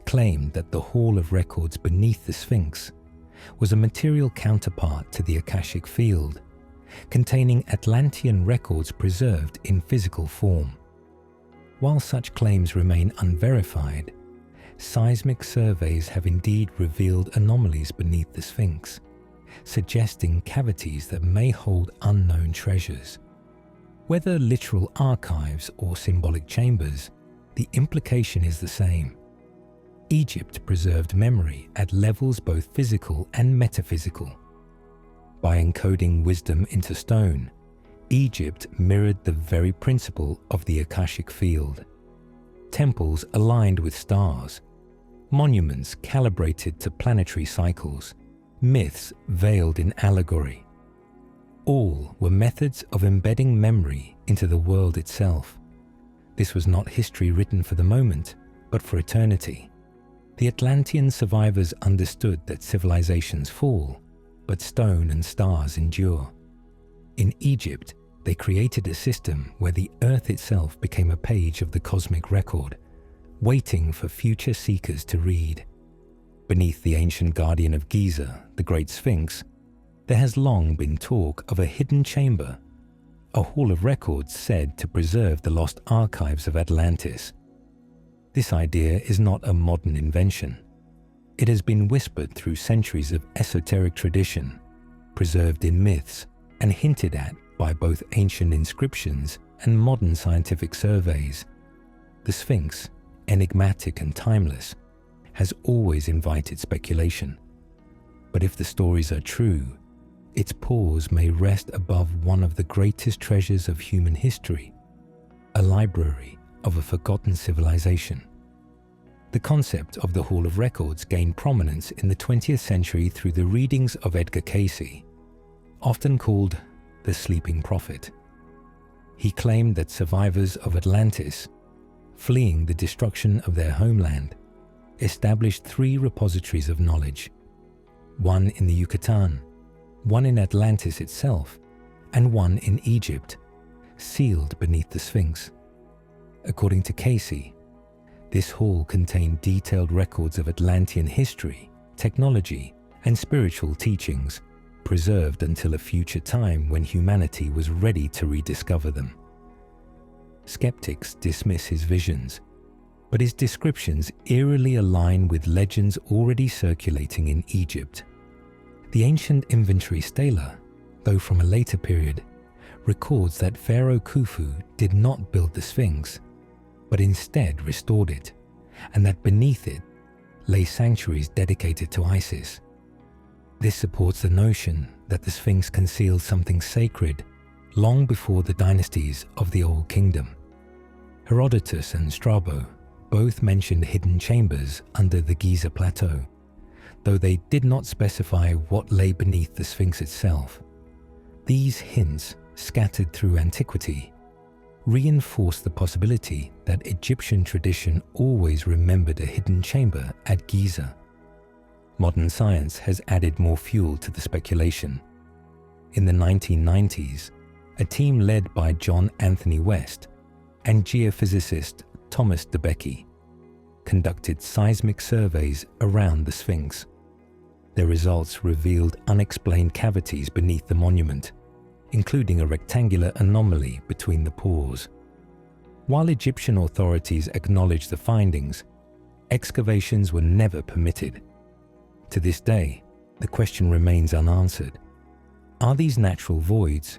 claimed that the Hall of Records beneath the Sphinx was a material counterpart to the Akashic field, containing Atlantean records preserved in physical form. While such claims remain unverified, seismic surveys have indeed revealed anomalies beneath the Sphinx, suggesting cavities that may hold unknown treasures. Whether literal archives or symbolic chambers, the implication is the same. Egypt preserved memory at levels both physical and metaphysical. By encoding wisdom into stone, Egypt mirrored the very principle of the Akashic field. Temples aligned with stars, monuments calibrated to planetary cycles, myths veiled in allegory. All were methods of embedding memory into the world itself. This was not history written for the moment, but for eternity. The Atlantean survivors understood that civilizations fall, but stone and stars endure. In Egypt, they created a system where the earth itself became a page of the cosmic record, waiting for future seekers to read. Beneath the ancient guardian of Giza, the Great Sphinx, there has long been talk of a hidden chamber, a hall of records said to preserve the lost archives of Atlantis. This idea is not a modern invention. It has been whispered through centuries of esoteric tradition, preserved in myths, and hinted at by both ancient inscriptions and modern scientific surveys. The Sphinx, enigmatic and timeless, has always invited speculation. But if the stories are true, its paws may rest above one of the greatest treasures of human history, a library of a forgotten civilization. The concept of the Hall of Records gained prominence in the 20th century through the readings of Edgar Cayce, often called the Sleeping Prophet. He claimed that survivors of Atlantis, fleeing the destruction of their homeland, established 3 repositories of knowledge, one in the Yucatan, one in Atlantis itself, and one in Egypt, sealed beneath the Sphinx. According to Cayce, this hall contained detailed records of Atlantean history, technology, and spiritual teachings, preserved until a future time when humanity was ready to rediscover them. Skeptics dismiss his visions, but his descriptions eerily align with legends already circulating in Egypt. The ancient inventory stela, though from a later period, records that Pharaoh Khufu did not build the Sphinx, but instead restored it, and that beneath it lay sanctuaries dedicated to Isis. This supports the notion that the Sphinx concealed something sacred long before the dynasties of the Old Kingdom. Herodotus and Strabo both mentioned hidden chambers under the Giza Plateau, though they did not specify what lay beneath the Sphinx itself. These hints, scattered through antiquity, reinforce the possibility that Egyptian tradition always remembered a hidden chamber at Giza. Modern science has added more fuel to the speculation. In the 1990s, a team led by John Anthony West and geophysicist Thomas DeBecke conducted seismic surveys around the Sphinx. Their results revealed unexplained cavities beneath the monument, including a rectangular anomaly between the pores. While Egyptian authorities acknowledged the findings, excavations were never permitted. To this day, the question remains unanswered. Are these natural voids,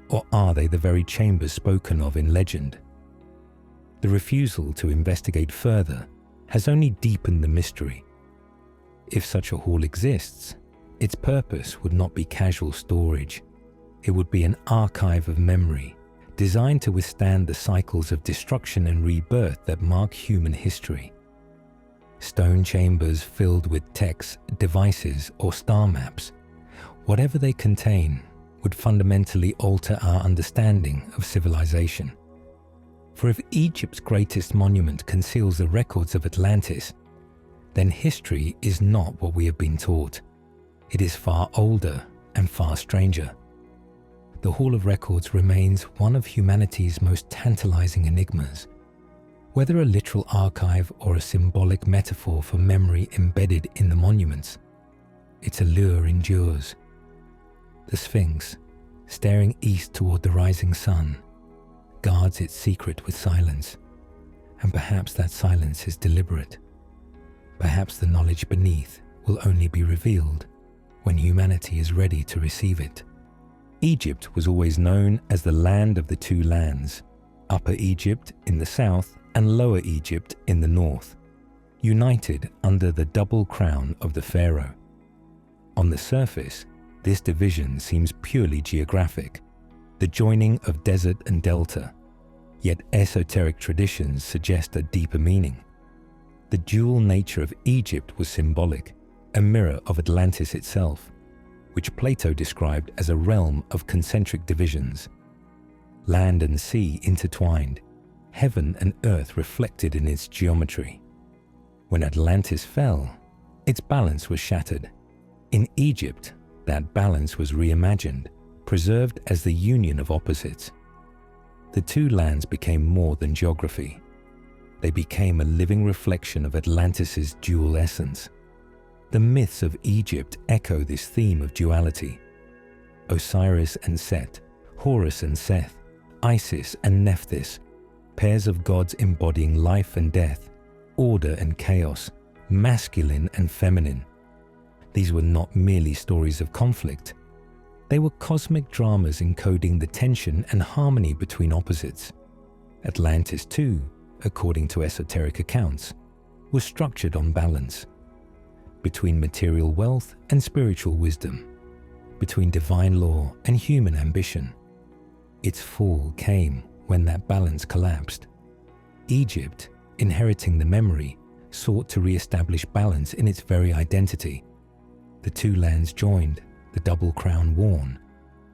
or are they the very chambers spoken of in legend? The refusal to investigate further has only deepened the mystery. If such a hall exists, its purpose would not be casual storage. It would be an archive of memory, designed to withstand the cycles of destruction and rebirth that mark human history. Stone chambers filled with texts, devices, or star maps, whatever they contain, would fundamentally alter our understanding of civilization. For if Egypt's greatest monument conceals the records of Atlantis, then history is not what we have been taught. It is far older and far stranger. The Hall of Records remains one of humanity's most tantalizing enigmas. Whether a literal archive or a symbolic metaphor for memory embedded in the monuments, its allure endures. The Sphinx, staring east toward the rising sun, guards its secret with silence, and perhaps that silence is deliberate. Perhaps the knowledge beneath will only be revealed when humanity is ready to receive it. Egypt was always known as the land of the two lands, Upper Egypt in the south and Lower Egypt in the north, united under the double crown of the pharaoh. On the surface, this division seems purely geographic, the joining of desert and delta, yet esoteric traditions suggest a deeper meaning. The dual nature of Egypt was symbolic, a mirror of Atlantis itself, which Plato described as a realm of concentric divisions. Land and sea intertwined, heaven and earth reflected in its geometry. When Atlantis fell, its balance was shattered. In Egypt, that balance was reimagined, preserved as the union of opposites. The two lands became more than geography. They became a living reflection of Atlantis's dual essence. The myths of Egypt echo this theme of duality. Osiris and Set, Horus and Seth, Isis and Nephthys, pairs of gods embodying life and death, order and chaos, masculine and feminine. These were not merely stories of conflict. They were cosmic dramas encoding the tension and harmony between opposites. Atlantis, too, according to esoteric accounts, was structured on balance. Between material wealth and spiritual wisdom, between divine law and human ambition. Its fall came when that balance collapsed. Egypt, inheriting the memory, sought to re-establish balance in its very identity. The two lands joined, the double crown worn,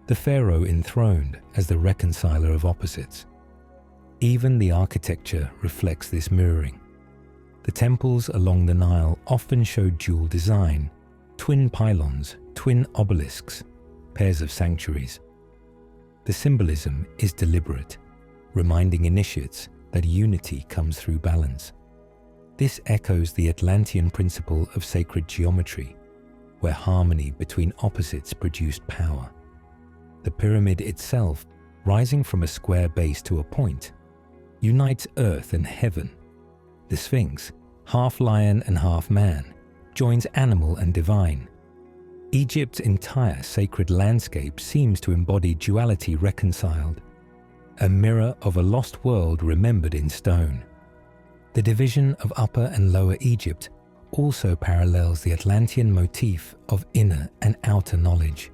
the pharaoh enthroned as the reconciler of opposites. Even the architecture reflects this mirroring. The temples along the Nile often show dual design, twin pylons, twin obelisks, pairs of sanctuaries. The symbolism is deliberate, reminding initiates that unity comes through balance. This echoes the Atlantean principle of sacred geometry, where harmony between opposites produced power. The pyramid itself, rising from a square base to a point, unites earth and heaven. The Sphinx, half lion and half man, joins animal and divine. Egypt's entire sacred landscape seems to embody duality reconciled, a mirror of a lost world remembered in stone. The division of Upper and Lower Egypt also parallels the Atlantean motif of inner and outer knowledge.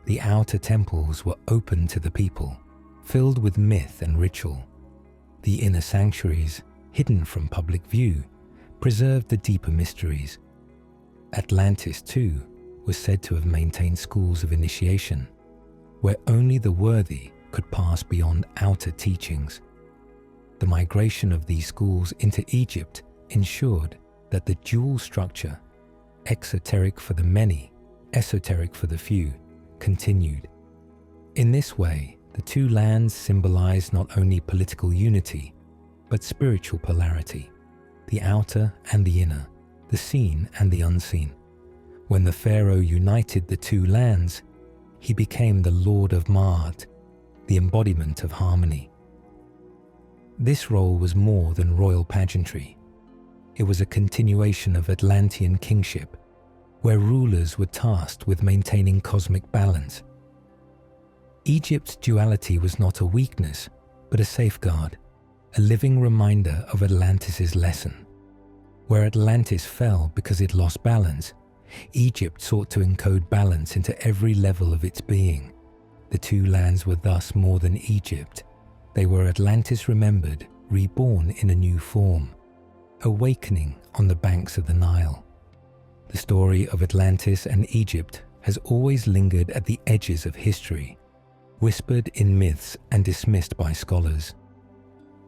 The outer temples were open to the people, filled with myth and ritual. The inner sanctuaries, hidden from public view, preserved the deeper mysteries. Atlantis, too, was said to have maintained schools of initiation, where only the worthy could pass beyond outer teachings. The migration of these schools into Egypt ensured that the dual structure, exoteric for the many, esoteric for the few, continued. In this way, the two lands symbolized not only political unity, but spiritual polarity, the outer and the inner, the seen and the unseen. When the pharaoh united the two lands, he became the Lord of Ma'at, the embodiment of harmony. This role was more than royal pageantry. It was a continuation of Atlantean kingship, where rulers were tasked with maintaining cosmic balance. Egypt's duality was not a weakness, but a safeguard, a living reminder of Atlantis' lesson. Where Atlantis fell because it lost balance, Egypt sought to encode balance into every level of its being. The two lands were thus more than Egypt. They were Atlantis remembered, reborn in a new form, awakening on the banks of the Nile. The story of Atlantis and Egypt has always lingered at the edges of history, whispered in myths and dismissed by scholars.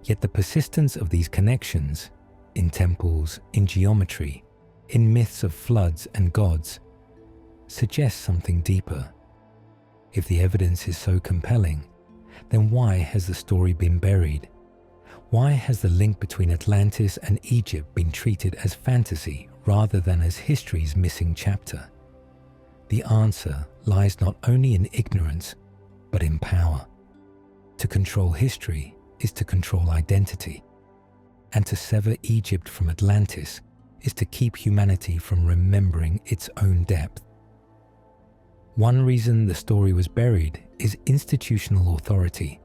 Yet the persistence of these connections, in temples, in geometry, in myths of floods and gods, suggests something deeper. If the evidence is so compelling, then why has the story been buried? Why has the link between Atlantis and Egypt been treated as fantasy rather than as history's missing chapter? The answer lies not only in ignorance, but in power. To control history is to control identity, and to sever Egypt from Atlantis is to keep humanity from remembering its own depth. One reason the story was buried is institutional authority.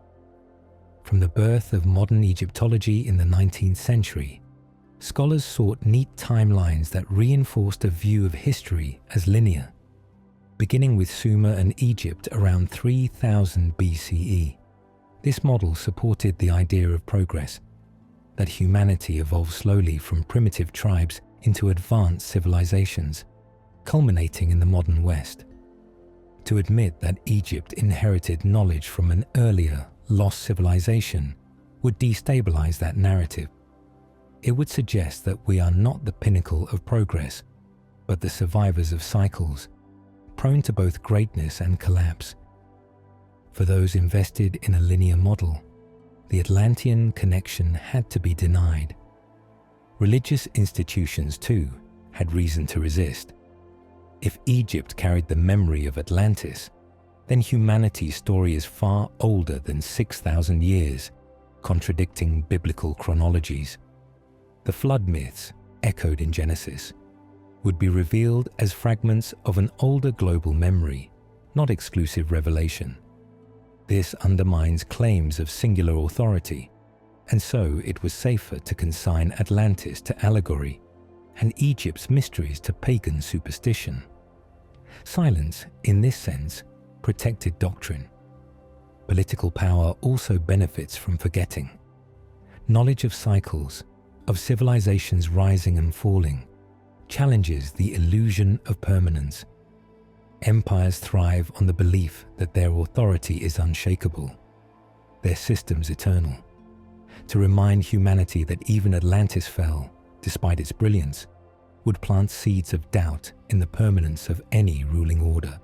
From the birth of modern Egyptology in the 19th century, scholars sought neat timelines that reinforced a view of history as linear, beginning with Sumer and Egypt around 3000 BCE. This model supported the idea of progress, that humanity evolved slowly from primitive tribes into advanced civilizations, culminating in the modern West. To admit that Egypt inherited knowledge from an earlier, lost civilization would destabilize that narrative. It would suggest that we are not the pinnacle of progress, but the survivors of cycles, prone to both greatness and collapse. For those invested in a linear model, the Atlantean connection had to be denied. Religious institutions, too, had reason to resist. If Egypt carried the memory of Atlantis, then humanity's story is far older than 6,000 years, contradicting biblical chronologies. The flood myths, echoed in Genesis, would be revealed as fragments of an older global memory, not exclusive revelation. This undermines claims of singular authority, and so it was safer to consign Atlantis to allegory and Egypt's mysteries to pagan superstition. Silence, in this sense, protected doctrine. Political power also benefits from forgetting. Knowledge of cycles, of civilizations rising and falling, challenges the illusion of permanence. Empires thrive on the belief that their authority is unshakable, their systems eternal. To remind humanity that even Atlantis fell, despite its brilliance, would plant seeds of doubt in the permanence of any ruling order.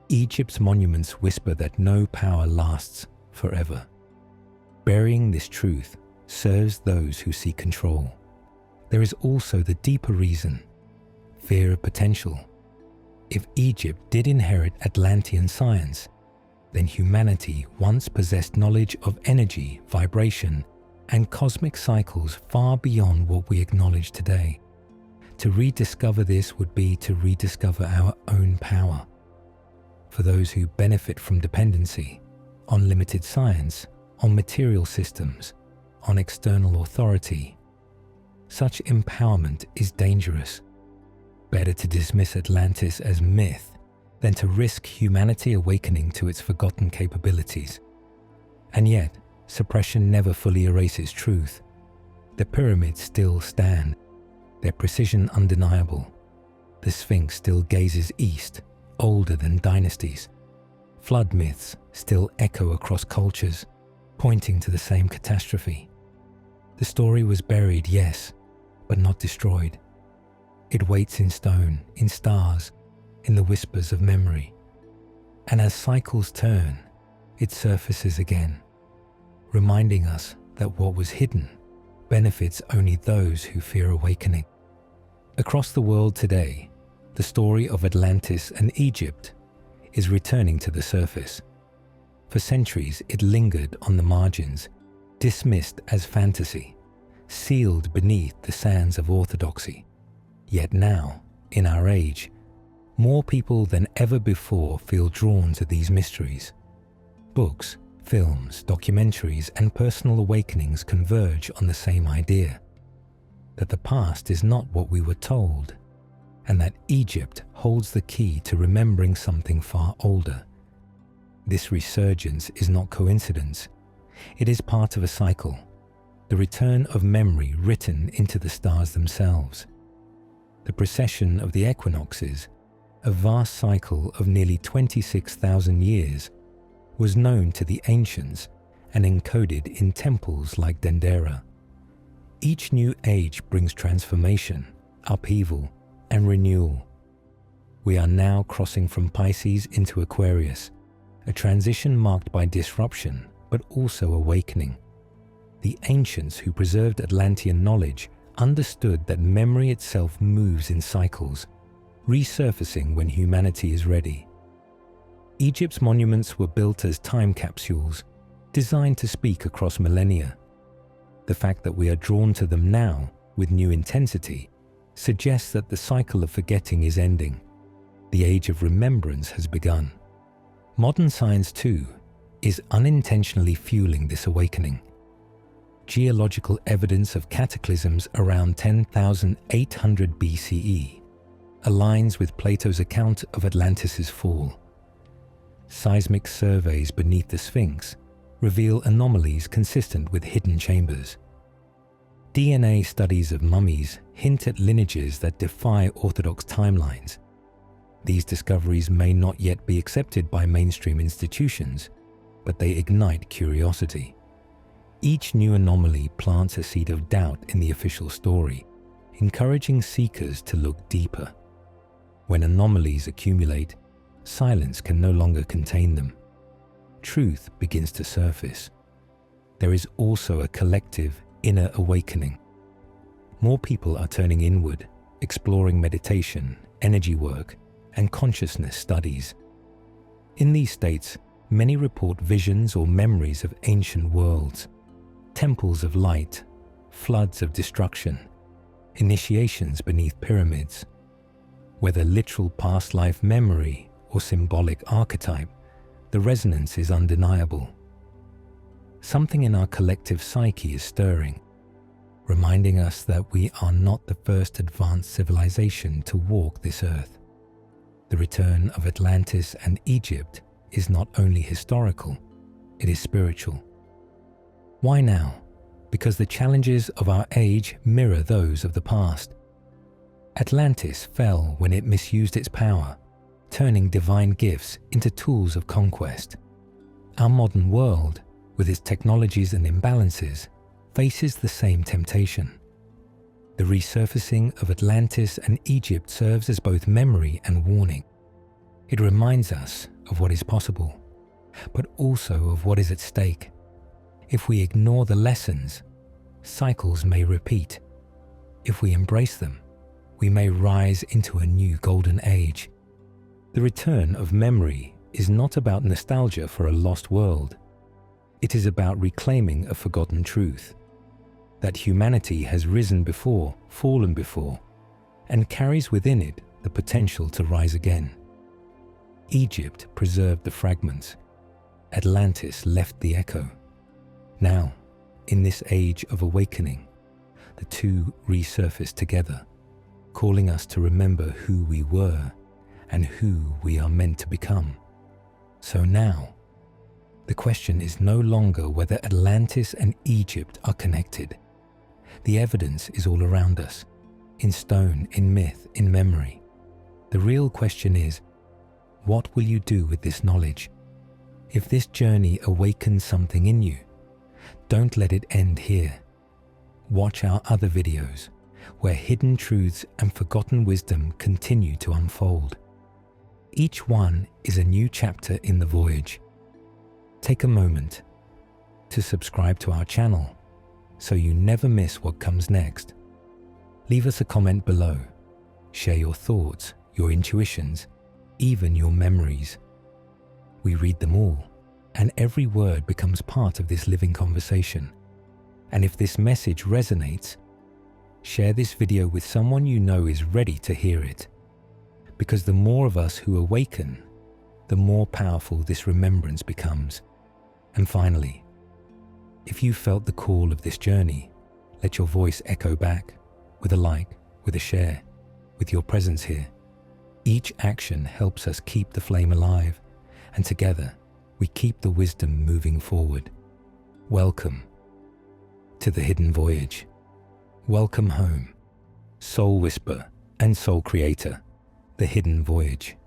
Egypt's monuments whisper that no power lasts forever. Burying this truth serves those who seek control. There is also the deeper reason: fear of potential. If Egypt did inherit Atlantean science, then humanity once possessed knowledge of energy, vibration, and cosmic cycles far beyond what we acknowledge today. To rediscover this would be to rediscover our own power. For those who benefit from dependency on limited science, on material systems, on external authority, such empowerment is dangerous. Better to dismiss Atlantis as myth than to risk humanity awakening to its forgotten capabilities. And yet, suppression never fully erases truth. The pyramids still stand, their precision undeniable. The Sphinx still gazes east, older than dynasties. Flood myths still echo across cultures, pointing to the same catastrophe. The story was buried, yes, but not destroyed. It waits in stone, in stars, in the whispers of memory. And as cycles turn, it surfaces again, reminding us that what was hidden benefits only those who fear awakening. Across the world today, the story of Atlantis and Egypt is returning to the surface. For centuries, it lingered on the margins, dismissed as fantasy, sealed beneath the sands of orthodoxy. Yet now, in our age, more people than ever before feel drawn to these mysteries. Books, films, documentaries, and personal awakenings converge on the same idea: that the past is not what we were told, and that Egypt holds the key to remembering something far older. This resurgence is not coincidence. It is part of a cycle, the return of memory written into the stars themselves. The precession of the equinoxes, a vast cycle of nearly 26,000 years, was known to the ancients and encoded in temples like Dendera. Each new age brings transformation, upheaval, and renewal. We are now crossing from Pisces into Aquarius, a transition marked by disruption but also awakening. The ancients who preserved Atlantean knowledge understood that memory itself moves in cycles, resurfacing when humanity is ready. Egypt's monuments were built as time capsules, designed to speak across millennia. The fact that we are drawn to them now with new intensity suggests that the cycle of forgetting is ending. The age of remembrance has begun. Modern science, too, is unintentionally fueling this awakening. Geological evidence of cataclysms around 10,800 BCE aligns with Plato's account of Atlantis' fall. Seismic surveys beneath the Sphinx reveal anomalies consistent with hidden chambers. DNA studies of mummies hint at lineages that defy orthodox timelines. These discoveries may not yet be accepted by mainstream institutions, but they ignite curiosity. Each new anomaly plants a seed of doubt in the official story, encouraging seekers to look deeper. When anomalies accumulate, silence can no longer contain them. Truth begins to surface. There is also a collective inner awakening. More people are turning inward, exploring meditation, energy work, and consciousness studies. In these states, many report visions or memories of ancient worlds, temples of light, floods of destruction, initiations beneath pyramids. Whether literal past life memory or symbolic archetype, the resonance is undeniable. Something in our collective psyche is stirring, reminding us that we are not the first advanced civilization to walk this earth. The return of Atlantis and Egypt is not only historical, it is spiritual. Why now? Because the challenges of our age mirror those of the past. Atlantis fell when it misused its power, turning divine gifts into tools of conquest. Our modern world, with its technologies and imbalances, faces the same temptation. The resurfacing of Atlantis and Egypt serves as both memory and warning. It reminds us of what is possible, but also of what is at stake. If we ignore the lessons, cycles may repeat. If we embrace them, we may rise into a new golden age. The return of memory is not about nostalgia for a lost world. It is about reclaiming a forgotten truth, that humanity has risen before, fallen before, and carries within it the potential to rise again. Egypt preserved the fragments. Atlantis left the echo. Now, in this age of awakening, the two resurface together, calling us to remember who we were and who we are meant to become. So now, the question is no longer whether Atlantis and Egypt are connected. The evidence is all around us, in stone, in myth, in memory. The real question is, what will you do with this knowledge? If this journey awakens something in you, don't let it end here. Watch our other videos, where hidden truths and forgotten wisdom continue to unfold. Each one is a new chapter in the voyage. Take a moment to subscribe to our channel so you never miss what comes next. Leave us a comment below. Share your thoughts, your intuitions, even your memories. We read them all, and every word becomes part of this living conversation. And if this message resonates, share this video with someone you know is ready to hear it. Because the more of us who awaken, the more powerful this remembrance becomes. And finally, if you felt the call of this journey, let your voice echo back with a like, with a share, with your presence here. Each action helps us keep the flame alive, and together we keep the wisdom moving forward. Welcome to the Hidden Voyage. Welcome home, SoulWhisper and SoulCreator, the Hidden Voyage.